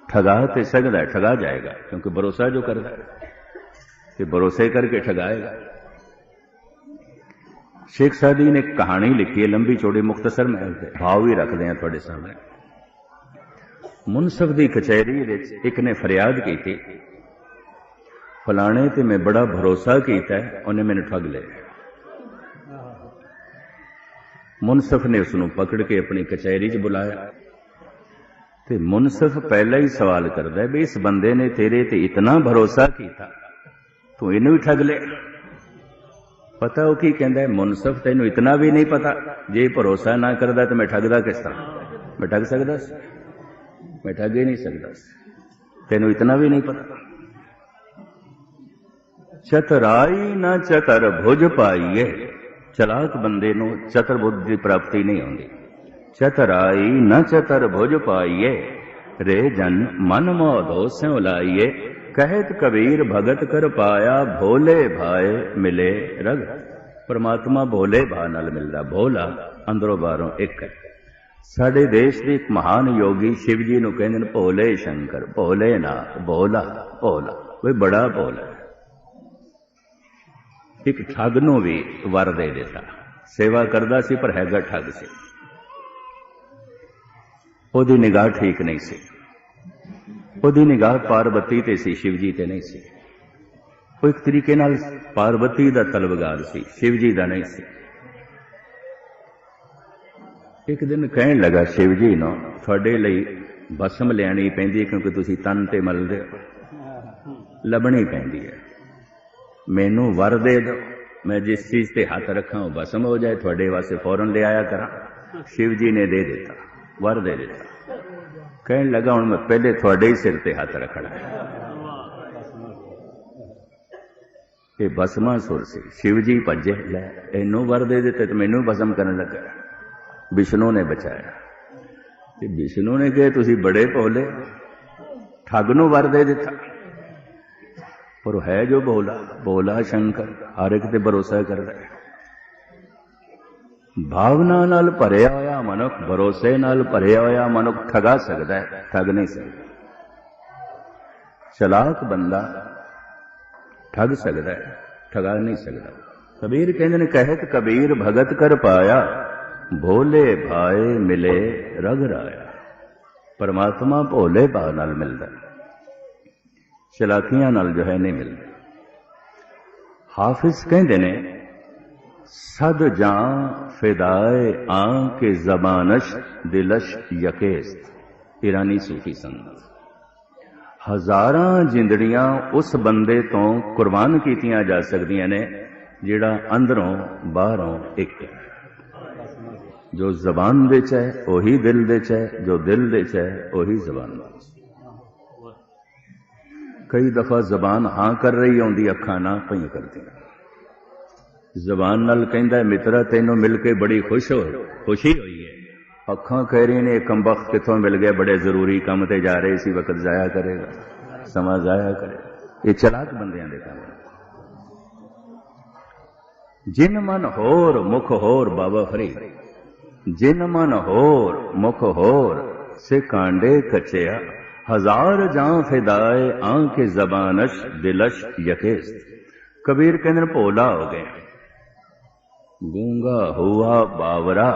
ठगा ते सकता है, ठगा जाएगा, क्योंकि भरोसा जो करता है कि भरोसे करके ठगाएगा। शेख सादी ने कहानी लिखी है, लंबी चौड़ी मुख्तसर में भाव भी रखते हैं थोड़े सामने। मुनसफ की कचहरी एक ने फरियाद की थी, फलाने ते मैं बड़ा भरोसा किया है, उन्हें मैंने ठग लिया। मुनसफ ने उसनों पकड़ के अपनी कचहरी च बुलाया, ते मुनसफ पहला ही सवाल करता है भी इस बंदे ने तेरे ते इतना भरोसा किया, तू इनू ही ठग ले। पता वो की कहता है, मुनसफ तेनू इतना भी नहीं पता, जे भरोसा ना करता तो मैं ठगदा किस तरह। मैं ठग सकदा, मैं ठग ही नहीं सकता, तेनू इतना भी नहीं पता। चतराई ना चतर भुज पाइए। चलाक बंदे नूं चतुर्भुज की प्राप्ति नहीं होती। चतराई न चतर भुज पाइए, रे जन मन मोह स्यों लाइए। कहत कबीर भगत कर पाया, भोले भाए मिले रग। परमात्मा भोले भा नाल मिलदा। भोला अंदरों बाहरों एक है। साडे देश के एक महान योगी शिव जी नूं कहंदे ने भोले शंकर, भोले नाथ, भोला भोला, कोई बड़ा भोला। एक ठग नूं भी वर दे दिता, सेवा करदा सी पर हैगा ठग सी। ओदी निगाह ठीक नहीं सी, ओदी निगाह पार्वती ते सी, शिव जी ते नहीं सी। वो एक तरीके नाल पार्वती दा तलबगार सी, शिव जी दा नहीं सी। एक दिन कहन लगा शिव जी नूं, तुहाडे लई भस्म लियानी पैंदी क्योंकि तुसीं तन ते मलदे हो, लभनी पैंदी है। मैनू वर दे दो, मैं जिस चीज ते हाथ रखा वो भस्म हो जाए, थोड़े वास्ते फौरन ले आया करा। शिव जी ने दे दिता, वर दे दिता। कहने लगा हुण मैं पहले थोड़े ही सिर ते हाथ रखना है। ये भस्मासुर सी। शिव जी भजे, लै इनू वर दे दिते तो मैनू भस्म करने लगा। विष्णु ने बचाया। विष्णु ने कहा तुसी बड़े भोले, ठग नू वर दे दिता, पर है जो भोला, भोला शंकर हर एक ते भरोसा करता है। भावना नाल भरिया होया मनुख, भरोसे नाल भरिया होया मनुख ठगा सकता है, ठग नहीं सकता। चलाक बंदा ठग सकता है, ठगा नहीं सकता। कबीर कहते ने, कहत कबीर भगत कर पाया, भोले भाए मिले रग राया। परमात्मा भोले भाव नाल मिलता, चलाकियां नाल जो है नहीं मिलता। हाफिज कहते ने, सद जां फिदाए आं के जबानश दिलश यकेस्त। ईरानी सूफी संत। हजारां जिंदड़ियां उस बंदे तो कुर्बान कीतियां जा सकदियां ने जिहड़ा अंदरों बाहरों एक है। जो जबान दे च है वही दिल दे च है, जो दिल दे च है वही जबान दे च। कई दफा जबान हां कर रही होंदी, अखां ना पई करदी। जबान नाल कहंदा मित्रा तैनूं मिल के बड़ी खुशी हुई है, अखां कह रही ने कम वक्त कितों मिल गया, बड़े जरूरी काम ते जा रहे सी, वक्त जाया करेगा, समा जाया करे। ये चलाक बंदियां दे काम। जिन मन होर मुख होर बाबा फरीद, जिन मन होर मुख होर से कांडे कचया, हजार जां फिदाए आंके जबानश दिलश यकेस। कबीर कहते भोला हो गए, गूंगा हुआ बावरा,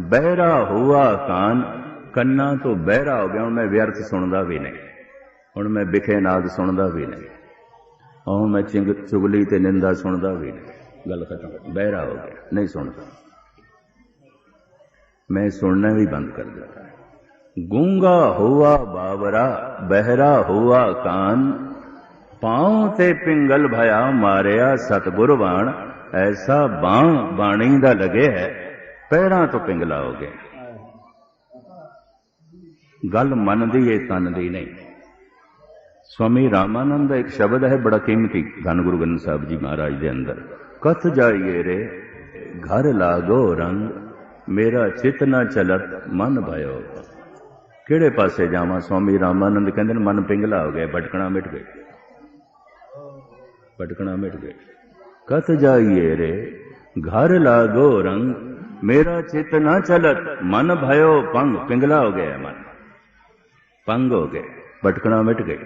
बहरा हुआ कान, कन्ना तो बहरा हो गया। हूँ मैं व्यर्थ सुनता भी नहीं, हूँ मैं बिखे नाद सुनता भी नहीं, हूँ मैं चुगली ते निंदा सुनता भी नहीं। गल खत्म, बहरा हो गया, नहीं सुनता, मैं सुनना भी बंद कर दिया। गूंगा हुआ बावरा, बहरा हुआ कान, पांव ते पिंगल भया मारिया सतगुर बाण। ऐसा बाण बाणी दा लगे है, पैरां तो पिंगला हो गया। गल मन दी है, तन दी नहीं। स्वामी रामानंद एक शब्द है बड़ा कीमती, धन गुरु ग्रंथ साहब जी महाराज के अंदर। कथ जाइए रे घर लागो रंग, मेरा चित न चलत मन भयो। किहड़े पासे जावां? स्वामी रामानंद कहते हैं मन पिंगला हो गया, भटकना मिट गए, भटकना मिट गए। कथ जाइए रे घर लागो रंग, मेरा चित न चलत मन भयो पंग। पिंगला हो गया मन, पंग हो गए, भटकना मिट गई।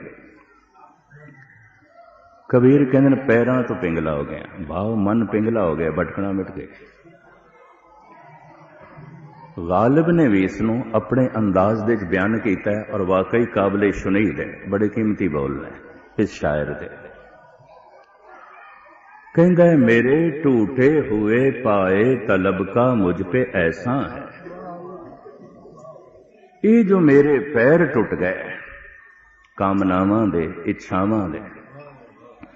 कबीर कहते पैरां तो पिंगला हो गया, भाव मन पिंगला हो गया, भटकना मिट गए। गालिब ने भी इसनों अपने अंदाज दे बयान किया है और वाकई काबिले शुनीद है, बड़े कीमती बोल है इस शायर दे। कहता है मेरे टूटे हुए पाए तलब का मुझ पे ऐसा है। ये जो मेरे पैर टुट गए कामनावां दे, इच्छावां दे,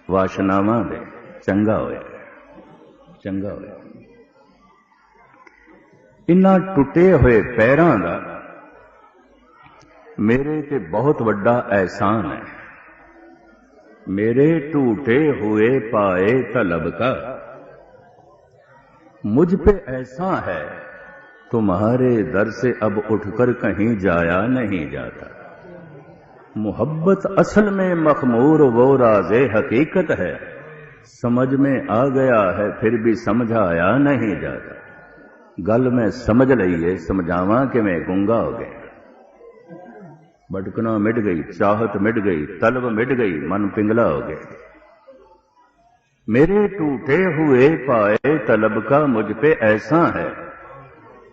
वासनावां दे, चंगा होया, चंगा होया। इन्हां टुटे हुए पैरां दा मेरे ते बहुत वड्डा एहसान है। मेरे टूटे हुए पाए तलब का मुझ पे ऐसा है, तुम्हारे दर से अब उठकर कहीं जाया नहीं जाता। मोहब्बत असल में मखमूर वो राज़े हकीकत है, समझ में आ गया है फिर भी समझाया नहीं जाता। गल मैं समझ लई है, समझावां कि मैं गूंगा हो गया। भटकना मिट गई, चाहत मिट गई, तलब मिट गई, मन पिंगला हो गया। मेरे टूटे हुए पाए तलब का मुझ पे ऐसा है,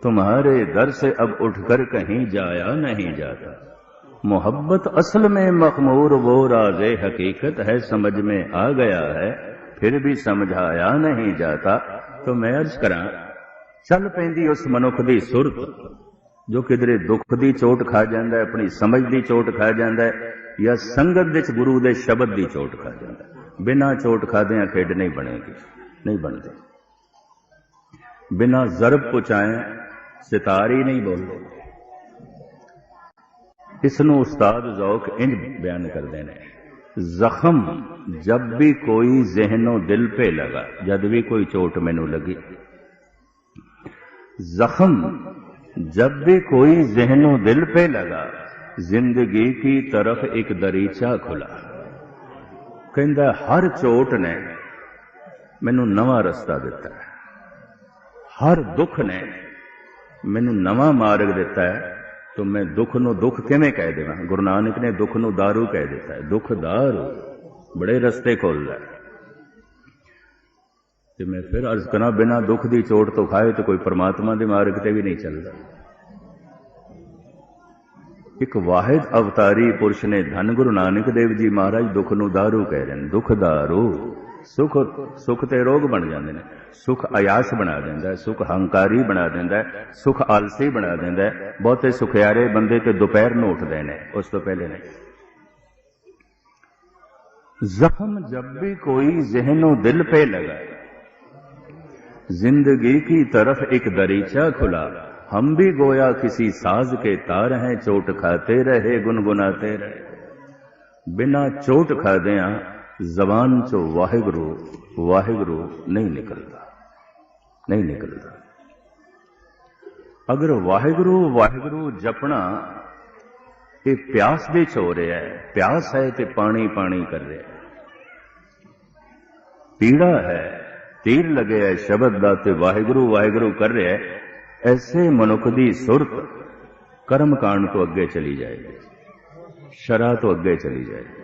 तुम्हारे दर से अब उठकर कहीं जाया नहीं जाता। मोहब्बत असल में मखमूर वो राज़े हकीकत है, समझ में आ गया है फिर भी समझाया नहीं जाता। तो मैं अर्ज करा, चल पैंदी उस मनुख दी सुरत जो किधरे दुख दी चोट खा जाता है, अपनी समझ दी चोट खा जाता है, या संगत विच गुरु दे शब्द दी चोट खा जाता है। बिना चोट खादियां खेड नहीं बनेगी, नहीं बनती। बिना जरब पुचाए सितार ही नहीं बोलते। इसनों उस्ताद ज़ौक इंज बयान करते हैं, जख्म जब भी कोई जहनो दिल पे लगा, जब भी कोई चोट मैनू लगी, जख्म जब भी कोई जहनो दिल पे लगा, जिंदगी की तरफ एक दरीचा खुला। कहता हर चोट ने मैनू नवा रस्ता दिता है, हर दुख ने मैनू नवा मार्ग दिता है। तो मैं दुख नू दुख किवें कह देवां? गुरु नानक ने दुख नू दारू कह दिता है। दुख दारू बड़े रस्ते खोलदा है। ते मैं फिर अर्ज करा, बिना दुख की चोट तो खाए तो कोई परमात्मा के मार्ग से भी नहीं चलता। एक वाहिद अवतारी पुरुष ने धन गुरु नानक देव जी महाराज दुख नू दारू कह रहे हैं। दुख दारू, सुख सुख ते रोग बन जाते हैं। सुख अयास बना देंदा है, सुख हंकारी बना देंदा है, सुख आलसी बना देंदा है। बहुते सुखियारे बंदे तो दोपहर नूं उठदे ने, उस तो पहले नहीं। जख्म जब भी कोई जहनो दिल पे लगा, जिंदगी की तरफ एक दरीचा खुला। हम भी गोया किसी साज के तार हैं, चोट खाते रहे गुनगुनाते रहे। बिना चोट खादियां जबान चो वाहिगुरु वाहिगुरु नहीं निकलता, नहीं निकलता। अगर वाहिगुरु वाहिगुरु जपना ये प्यास दे च हो रहा है, प्यास है तो पानी पानी कर रहा है, पीड़ा है, तीर लगे है शब्द दा ते वाहिगुरु वाहिगुरु कर रहा है, ऐसे मनुख दी सुरत कर्म कांड तो अगे चली जाएगी, शरा तो अगे चली जाएगी।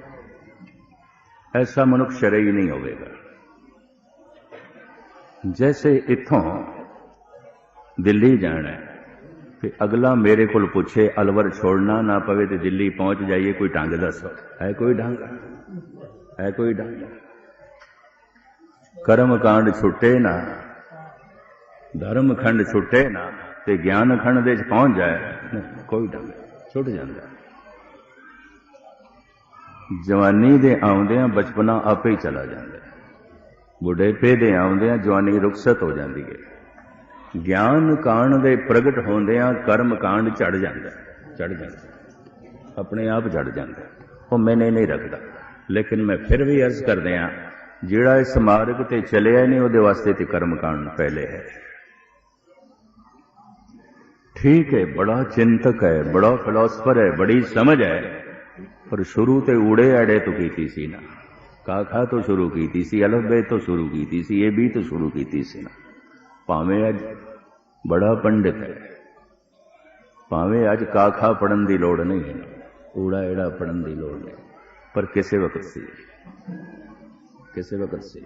ऐसा मनुख शरई नहीं होगा। जैसे इथों दिल्ली जाना है कि अगला मेरे को पूछे अलवर छोड़ना ना पवे तो दिल्ली पहुंच जाइए, कोई ढंग दसो, है कोई ढंग? है कोई ढंग? कर्म कांड छुटे ना, धर्म खंड छुटे ना, ते ज्ञान खंड दे पहुंच जाए, कोई ढंग छुट जाता। जवानी दे आउंदियां बचपना आपे ही चला जाता है, बुढ़ेपे दे आउंदियां जवानी रुखसत हो जाती है, ज्ञान कांड दे प्रगट होंदियां कर्म कांड चढ़ जाता, अपने आप चढ़ जाता। वो मैंने नहीं रखता, लेकिन मैं फिर भी अर्ज कर दिया, जिहड़ा इस मार्ग ते चलिया नहीं उहदे वास्ते ते कर्म कांड पहले है। ठीक है, बड़ा चिंतक है, बड़ा फिलोसफर है, बड़ी समझ है, पर शुरू ते ऊड़े आड़े तो कीती सी ना, काखा तो शुरू कीती सी, अलफ बे तो शुरू कीती सी, ए बी तो शुरू कीती सी ना। भावें अज बड़ा पंडित है, भावें अज काखा पढ़न की लोड़ नहीं है, ऊड़ा एड़ा पढ़न की लोड़ नहीं, पर किसी वक्त सी, किसी वक्त सी।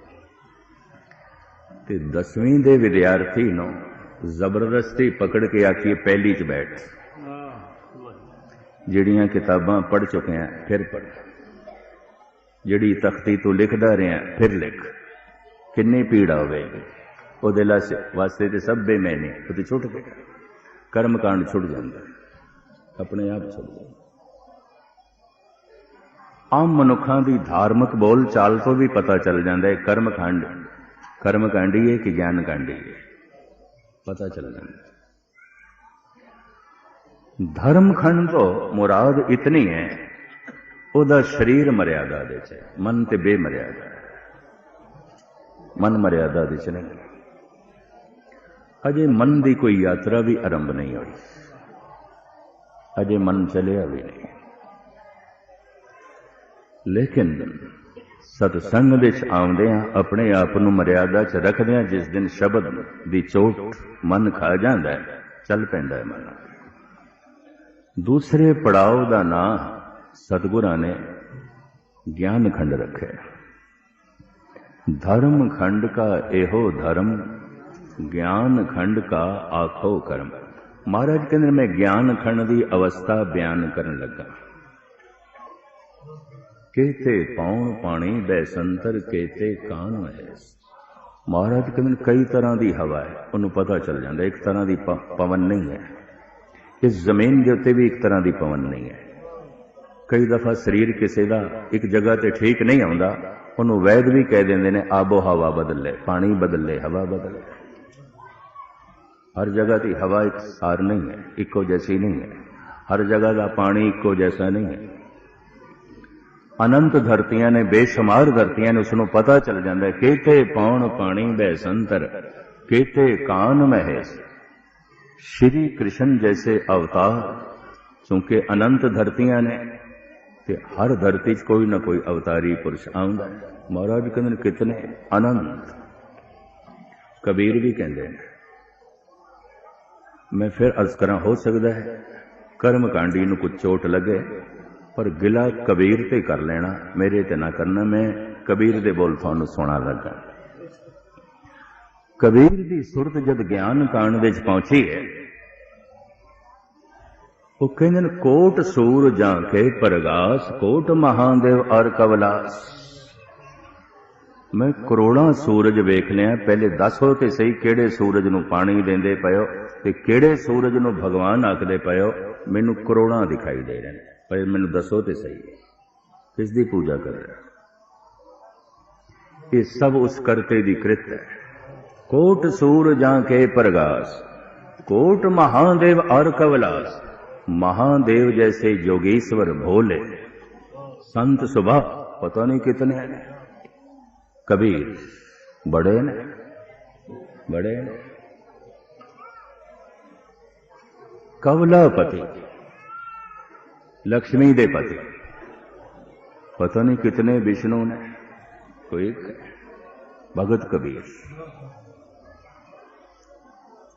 ते 10वीं दे विद्यार्थी नो जबरदस्ती पकड़ के आखिए पहली च बैठ, जिहड़ियां किताबां पढ़ चुके हैं फिर पढ़, जिहड़ी तख्ती तू लिखदा रहा फिर लिख, किन्नी पीड़ा होवेगी उहदे वास्ते ते सब बेमैनी वो छुट गए, कर्म कांड छुट जाता, अपने आप छुट जाता। आम मनुखों की धार्मिक बोल चाल तो भी पता चल जाता है कर्म कांडी है कि ज्ञान कांडी है, पता चल जाता। धर्म खंड तो मुराद इतनी है, उहदा शरीर मर्यादा दे च, मन ते बेमर्यादा, मन मर्यादा दे च नहीं। अजे मन की कोई यात्रा भी आरंभ नहीं हुई, अजे मन चलिया भी नहीं, लेकिन सतसंग विच आउंदियां अपने आप नूं मर्यादा च रखदियां जिस दिन शब्द दी चोट मन खा जांदा है, चल पैंदा है मन। दूसरे पड़ाव का नाम सतगुरां ने ज्ञान खंड रखे। धर्म खंड का एहो धर्म, ज्ञान खंड का आखो कर्म। महाराज कहते मैं ज्ञान खंड की अवस्था बयान करन लगा। केते पौण पानी बैसंतर केते कान है। महाराज कहते कई तरह की हवा है, उन्होंने पता चल जाता, एक तरह की पवन नहीं है। इस जमीन के उत्ते भी एक तरह की पवन नहीं है। कई दफा शरीर किसी का एक जगह ते ठीक नहीं आता, उन्होंने वैद भी कह देंगे ने आबो हवा बदल ले, पानी बदल ले, हवा बदल ले। हर जगह की हवा एक सार नहीं है, इको जैसी नहीं है। हर जगह का पानी इको जैसा नहीं है। अनंत धरतियां ने, बेशुमार धरतियां ने, उसनों पता चल जाता है केते पौण पानी बैसंतर केते कान महेश। श्री कृष्ण जैसे अवतार चूंकि अनंत धरतियां ने, ते हर धरती कोई ना कोई अवतारी पुरुष आउंदा है। महाराज कहते कितने अनंत। कबीर भी कहते हैं, मैं फिर अर्ज करा, हो सकता है कर्म कांडी नूं कुछ चोट लगे, पर गिला कबीर ते कर लेना, मेरे ते ना करना। मैं कबीर दे बोल तुहानूं सुना लगा। कबीर दी सुरत जद ज्ञान कांड विच पहुंची है, वो कहंदे कोट सूर जाके परगास, कोट महादेव और कवलास। मैं करोड़ां सूरज वेख लिया, पहले दसो ते सही किहड़े सूरज नूं पानी देंदे पए ते किहड़े सूरज नूं भगवान आखदे पए हो। मैनूं करोड़ां दिखाई दे रहे हैं, पर मैनूं दसो ते सही किसदी पूजा कर रहे? ये सब उस करते दी कृत है। कोट सूर जाके परगास, कोट महादेव और कवलास। महादेव जैसे योगेश्वर भोले, संत सुबह पता नहीं कितने हैं। कबीर बड़े ने, बड़े ने। कवलापति, लक्ष्मी दे पति, पता नहीं कितने विष्णु ने, कोई भगत कबीर।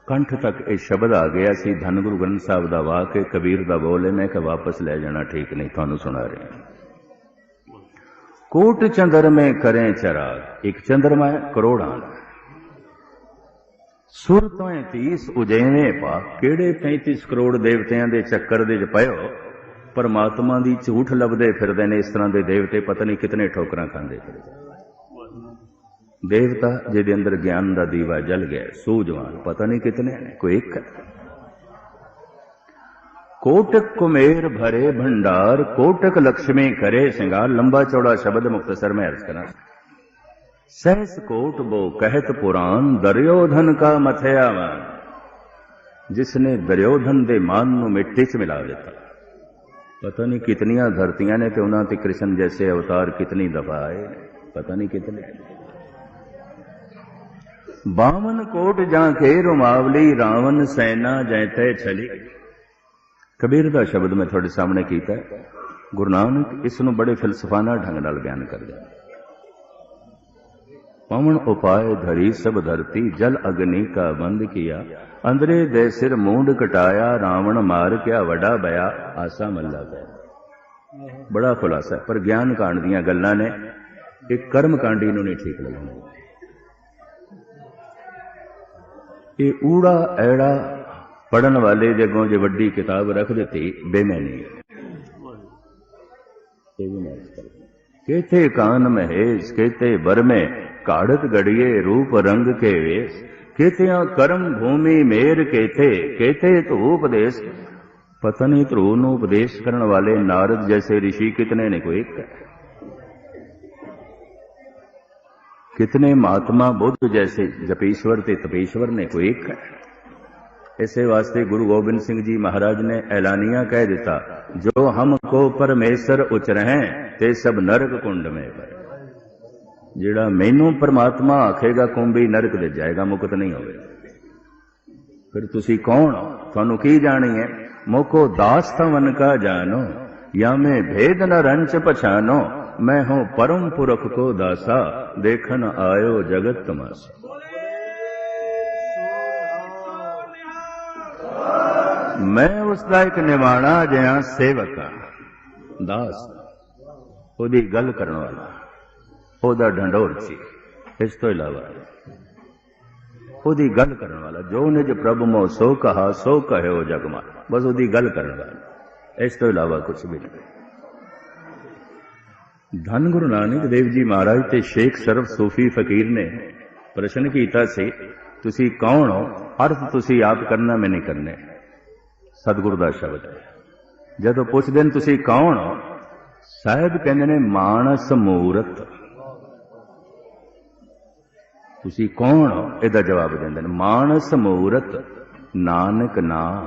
कंठ तक ये शब्द आ गया सी, धन गुरु ग्रंथ साहब का वाक है, कबीर का बोल है, मैं वापस ले जाना ठीक नहीं, थानू सुना रहे हैं। कोट चंद्र में करें चराग, एक चंद्रमा है करोड़ा, सुर तो 30 उजेवे पा, केड़े 35 करोड़ देवतियां दे चक्कर दे पयो, परमात्मा दी झूठ लभदे फिरदे ने। इस तरह के देवते पता नहीं कितने ठोकरां खांदे फिरदे। देवता जिहदे अंदर ज्ञान का दीवा जल गया, सूझवान पता नहीं कितने ने, कोई एक। कोटक कुमेर भरे भंडार, कोटक लक्ष्मी करे सिंगार। लंबा चौड़ा शब्द मुख्तसर में अर्ज करा। सहस कोट वो कहत पुराण, दुर्योधन का मथया मान, जिसने दुर्योधन दे मान नूं मिट्टी च मिला दिता। पता नहीं कितनियां धरतियां ने, तो उन्होंने कृष्ण जैसे अवतार कितनी दफा आए, पता नहीं कितने। 52 कोट जाके रुमावली, रावण सेना जैते छली। कबीर का शब्द मैं थोड़े सामने किया। गुरु नानक इसनों बड़े फिलसफाना ढंग नाल बयान कर दिया। पवन उपाय धरी सब धरती, जल अग्नि का बंद किया। अंदरे दे सिर मूंड कटाया, रावण मार क्या वड़ा बया, आसा मल्ला गया। बड़ा खुलासा है, पर ज्ञान कांड दियां गल्लां ने, एक कर्म कांडी नूं नहीं ठीक लगना। ये ऊड़ा ऐड़ा पढ़न वाले जे अगों जे वड्डी किताब रख दी बेमैनी। केते कान महेश, केते बरमे काढ़त गड़िए, रूप रंग के वेश। केतिया कर्म भूमि मेर केते, केते तो उपदेश। पता नहीं ध्रुव नूं उपदेश करने वाले नारद जैसे ऋषि कितने ने, कोई एक। कितने महात्मा बुद्ध जैसे जपीश्वर ते तपीश्वर ने, कोई एक। इसे वास्ते गुरु गोबिंद सिंह जी महाराज ने ऐलानिया कह दिता, जो हमको परमेश्वर उचरहें ते सब नरक कुंड में पर। जिहड़ा मैनू परमात्मा आखेगा कुंभी नरक दे जाएगा, मुकत नहीं होगा। फिर तुसी कौन हो, थानू की जानी है। मोको दास तवन का जानो, या मैं भेद न रंच पछानो। मैं हूं परम पुरख को दासा, देखन आयो जगत तमाशा। मैं उसका एक निवाणा जिहा सेवक हाँ, दास ओदी गल करने वाला, ओदा ढंडोर सी। इस तो इलावा ओदी गल करने वाला, जो निज प्रभु मो सो कहा, सो कहे ओ जगमा। बस ओदी गल करने वाला, इस तो इलावा कुछ भी नहीं। धन गुरु नानक देव जी महाराज ते शेख सरफ सूफी फकीर ने प्रश्न किया सी, तुसी कौन हो? अर्थ तुसी आप करना, मैं नहीं करने। सतगुरु का शब्द है। जदों पुछदे ने तुसी कौन हो, साहब कहंदे ने मानस मूरत। तुसी कौन हो, इहदा जवाब देंदे ने मानस मूरत नानक नाम।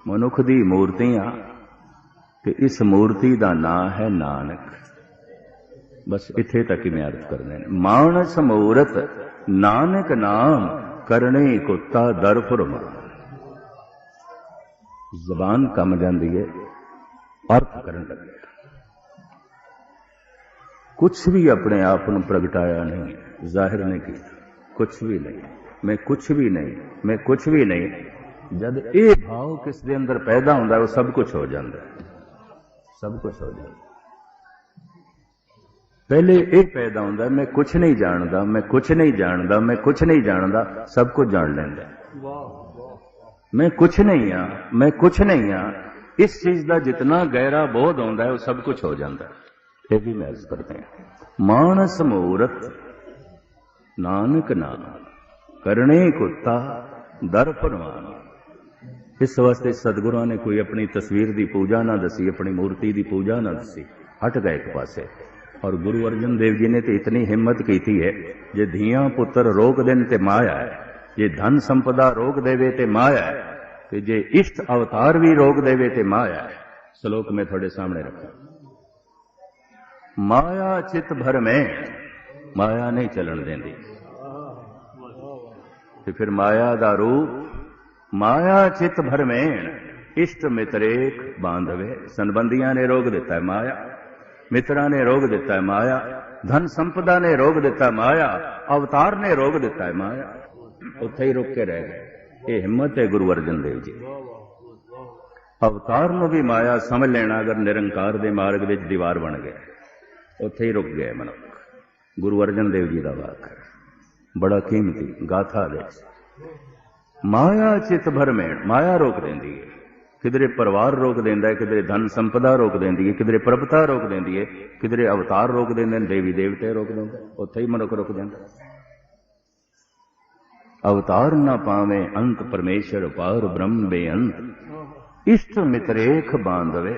मनुख दी मूर्तियां कि इस मूर्ति का नाम है नानक। बस इत्थे तक ही मैं अर्थ करने। मानस मूरत नानक नाम, करने कुत्ता दर फुरमान। जबान कम जाती है, अर्थ करने लगे। कुछ भी अपने आप को प्रगटाया नहीं, जाहिर नहीं किया, कुछ भी नहीं। मैं कुछ भी नहीं, मैं कुछ भी नहीं। जब ये भाव किस दे अंदर पैदा होता है, वो सब कुछ हो जाता है, सब कुछ हो जाता है। पहले ये पैदा होता है, मैं कुछ नहीं जानता, मैं कुछ नहीं जानता, मैं कुछ नहीं जानता, सब कुछ जान लेंदा। मैं कुछ नहीं हाँ, मैं कुछ नहीं हाँ, इस चीज का जितना गहरा बोध होता है, वो सब कुछ हो जाता है। ये भी महसूस करते हैं। मानस मूरत नानक नाम, करने कुत्ता दर फरमान। इस वास्ते सतगुरुओं ने कोई अपनी तस्वीर की पूजा ना दसी, अपनी मूर्ति की पूजा ना दसी, हट गए एक पासे। और गुरु अर्जन देव जी ने तो इतनी हिम्मत की है, जे धियां पुत्र रोक देन ते माया है, जे धन संपदा रोक देवे ते माया है, ते जे इष्ट अवतार भी रोक देवे ते माया है। श्लोक में थोड़े सामने रखा, माया चित भर में, माया नहीं चलन देंदी। तो फिर माया का रूप माया चित भरमेण इष्ट मित्रेक बांधवे। संबंधियां ने रोग दिता है माया, मित्रा ने रोग दिता है माया, धन संपदा ने रोग दिता है माया, अवतार ने रोग दिता है माया। उत्थे ही रुक के रह गए। ये हिम्मत है गुरु अर्जन देव जी। अवतार नूं भी माया समझ लेना अगर निरंकार दे मार्ग विच दीवार बन गया, उत्थे ही रुक गए मनुख। गुरु अर्जन देव जी का वाक है, बड़ा कीमती गाथा दे। माया चित भरमेण, माया रोक देंदी है। किधरे परिवार रोक देंदा है, किधरे धन संपदा रोक देंदी है, किधरे प्रभुता रोक देंदी है, किधरे अवतार रोक देंदे ने, देवी देवते रोक देंदे, उत्थे ही मनुख रुक जांदा। अवतार न पावे अंत परमेश्वर पार ब्रह्म बेअंत इष्ट मित्रेख बांधवे।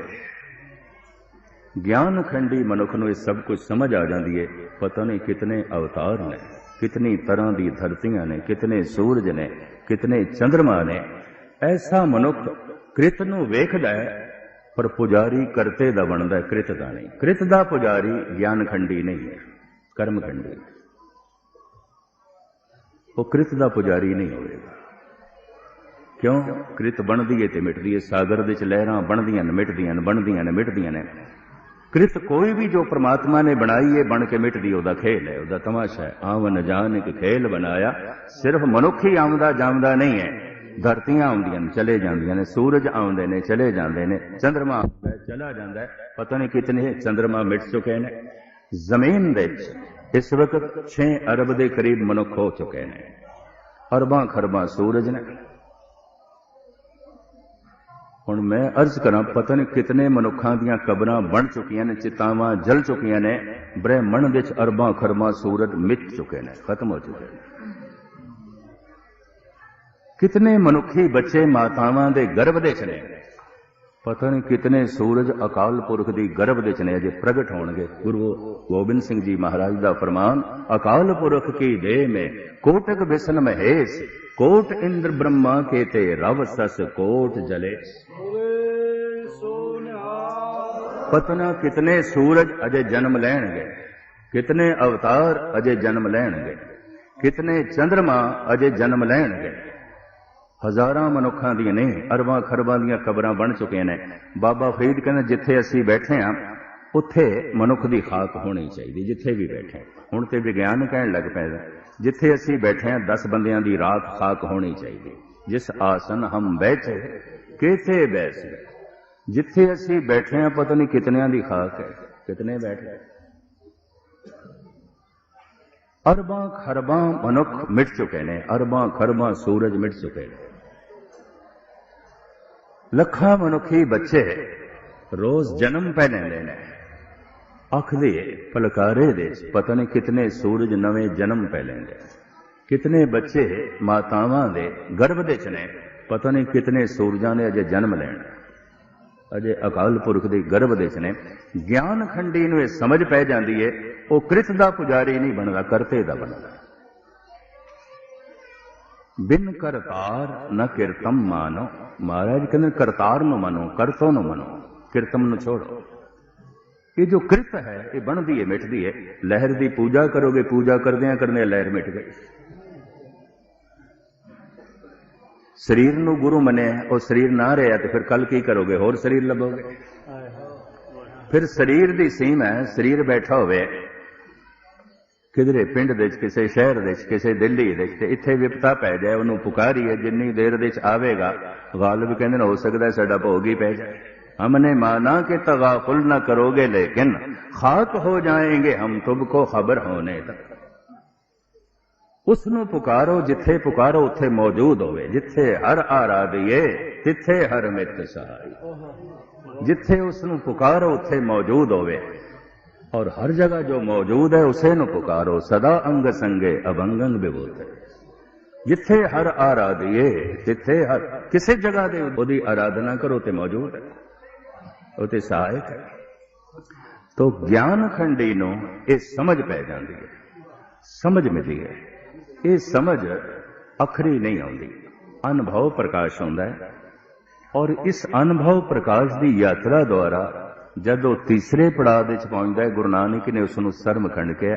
ज्ञान खंडी मनुख नूं सब कुछ समझ आ जाती है। पता नहीं कितने अवतार ने, कितनी तरह की धरतियां ने, कितने सूरज ने, कितने चंद्रमा ने। ऐसा मनुख कृत नूं वेखदा है, पर पुजारी करते दा बनदा है, कृत दा नहीं। कृत दा पुजारी ज्ञान खंडी नहीं है, कर्म खंडी। वो कृत दा पुजारी नहीं होगा। क्यों? कृत बनदी है ते मिटदी है। सागर दे च लहरां बनदियां ने, मिटदियां ने, बनदियां ने, मिटदियां ने। कृत कोई भी जो परमात्मा ने बनाई है बन के मिटदी, ओदा खेल है, ओदा तमाशा है। आवन जान एक खेल बनाया। सिर्फ मनुख ही आउंदा जांदा नहीं है। धरतियां आउंदियां ने, चले जांदियां ने, सूरज आउंदे ने, चले जांदे ने, चंद्रमा आउंदा है, चला जांदा है। पता नहीं कितने चंद्रमा मिट चुके ने। जमीन दे इस वक्त 6 अरब के करीब मनुख हो चुके हैं। अरबां खरबां सूरज ने। हुण मैं अर्ज करा, पता नहीं कितने मनुखां दियां कबरां बन चुकियां ने, चितावां जल चुकियां ने। ब्रह्मंड विच अरबां खरबां सूरज मिट चुके हैं, खत्म हो चुके हैं। कितने मनुखी बच्चे मातावां दे गर्भ दे च ने। पता नहीं कितने सूरज अकाल पुरख की गर्भ दे च ने, अजे प्रगट होणगे। गुरु गोबिंद सिंह जी महाराज का फरमान, अकाल पुरख की देह में कोटक बिसन महेश, कोट इंद्र ब्रह्मा के ते रव सस कोट जले। पतना कितने सूरज अजे जन्म लैणगे, कितने अवतार अजे जन्म लैणगे, कितने चंद्रमा अजे जन्म लैणगे। हजारां मनुखां दी नहीं, अरबां खरबां दियां कबरां बन चुके ने। बाबा फरीद कहंदे जिथे असीं बैठे हां उत्थे मनुख दी खाक होनी चाहिए। जिथे भी बैठे, हुण ते विज्ञान कहण लग पैदा, जिथे असीं बैठे हां 10 बंदियां दी राख खाक होनी चाहिए। जिस आसन हम बैठे केते बैस गए। जिथे असीं बैठे हां पता नहीं कितनियां दी खाक है, कितने बैठे। अरबां खरबां मनुख मिट चुके ने, अरबां खरबां सूरज मिट चुके ने। लखां मनुखी बच्चे रोज जन्म पै लैंदे ने। अख दे पलकारे दे पता नहीं कितने सूरज नवे जन्म पै लैंदे। कितने बच्चे मातावां दे गर्भ दे च ने, पता नहीं कितने सूरजां ने अजे जन्म लैना, अजे अकाल पुरख दे गर्भ दे च ने। ज्ञान खंडी नूं इह समझ पै जांदी है, वो कृत दा पुजारी नहीं बनदा, करते दा बनदा। बिन करतार न किरतम मानो। महाराज कहते करतार नु मनो, करतो नु मनो, किरतम नु छोड़ो। ये जो कृत है ये बनती है, मिटती है। लहर की पूजा करोगे, पूजा करदे करदे लहर मिट गई। शरीर नू गुरु मने, और शरीर ना रहा तो फिर कल की करोगे, होर शरीर लभोगे। फिर शरीर की सीम है, शरीर बैठा होवे किधरे पिंड दे किसी शहर दे किसी दिल्ली दे, इत्थे विपता पै जाए, उन्होंने पुकारीए जिन्नी देर दे आवेगा। गालिब कहते हो सकता है साडा भोग ही पै जाए। हमने माना कि तगाफुल न करोगे लेकिन खाक हो जाएंगे हम तुमको खबर होने तक। उसनू पुकारो, जिथे पुकारो उत्थे मौजूद होवे। जिथे हर आराधिए तिथे हर मित सहाय। जिथे उसनू पुकारो उत्थे मौजूद होवे, और हर जगह जो मौजूद है उसे नु पुकारो। सदा अंग संगे अभंगंग विभूत। जिथे हर आराधिए तिथे हर, किसी जगह दे ओदी आराधना करो ते मौजूद है, उते सहायक है। तो ज्ञान खंडी नु ये समझ पै जाती है, समझ मिलती है। ये समझ अखरी नहीं आती, अनुभव प्रकाश होता है। और इस अनुभव प्रकाश की यात्रा द्वारा जब वो तीसरे पड़ाव पहुंचता है, गुरु नानक ने उसनू सरम खंड के,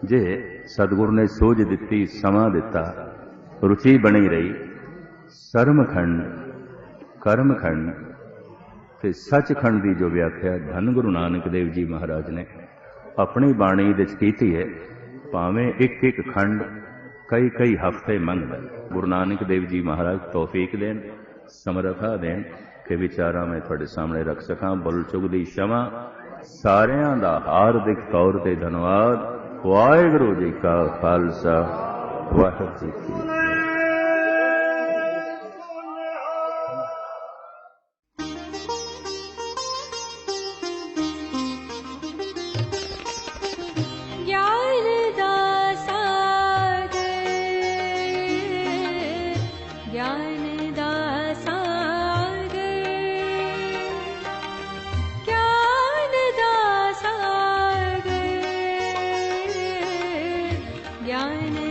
जे सतगुरु ने सूझ दिती, समा दिता, रुचि बनी रही, ਸਰਮਖੰਡ ਕਰਮਖੰਡ ਤੇ ਸੱਚਖੰਡ ਦੀ ਜੋ ਵਿਆਖਿਆ ਧੰਨ ਗੁਰੂ ਨਾਨਕ ਦੇਵ ਜੀ ਮਹਾਰਾਜ ਨੇ ਆਪਣੀ ਬਾਣੀ ਵਿੱਚ ਕੀਤੀ ਹੈ, ਭਾਵੇਂ ਇੱਕ ਇੱਕ ਖੰਡ ਕਈ ਕਈ ਹਫ਼ਤੇ ਮੰਗਦਾ। ਗੁਰੂ ਨਾਨਕ ਦੇਵ ਜੀ ਮਹਾਰਾਜ ਤੌਫੀਕ ਦੇਣ, ਸਮਰੱਥਾ ਦੇਣ ਕਿ ਵਿਚਾਰਾਂ ਮੈਂ ਤੁਹਾਡੇ ਸਾਹਮਣੇ ਰੱਖ ਸਕਾਂ। ਬੁੱਲ ਚੁਗਦੀ ਸ਼ਮਾ। ਸਾਰਿਆਂ ਦਾ ਹਾਰਦਿਕ ਤੌਰ ਤੇ ਧੰਨਵਾਦ। ਵਾਹਿਗੁਰੂ ਜੀ ਕਾ ਖਾਲਸਾ, ਵਾਹਿਗੁਰੂ ਜੀ ਕੀ ਫਤਿਹ। ज्ञान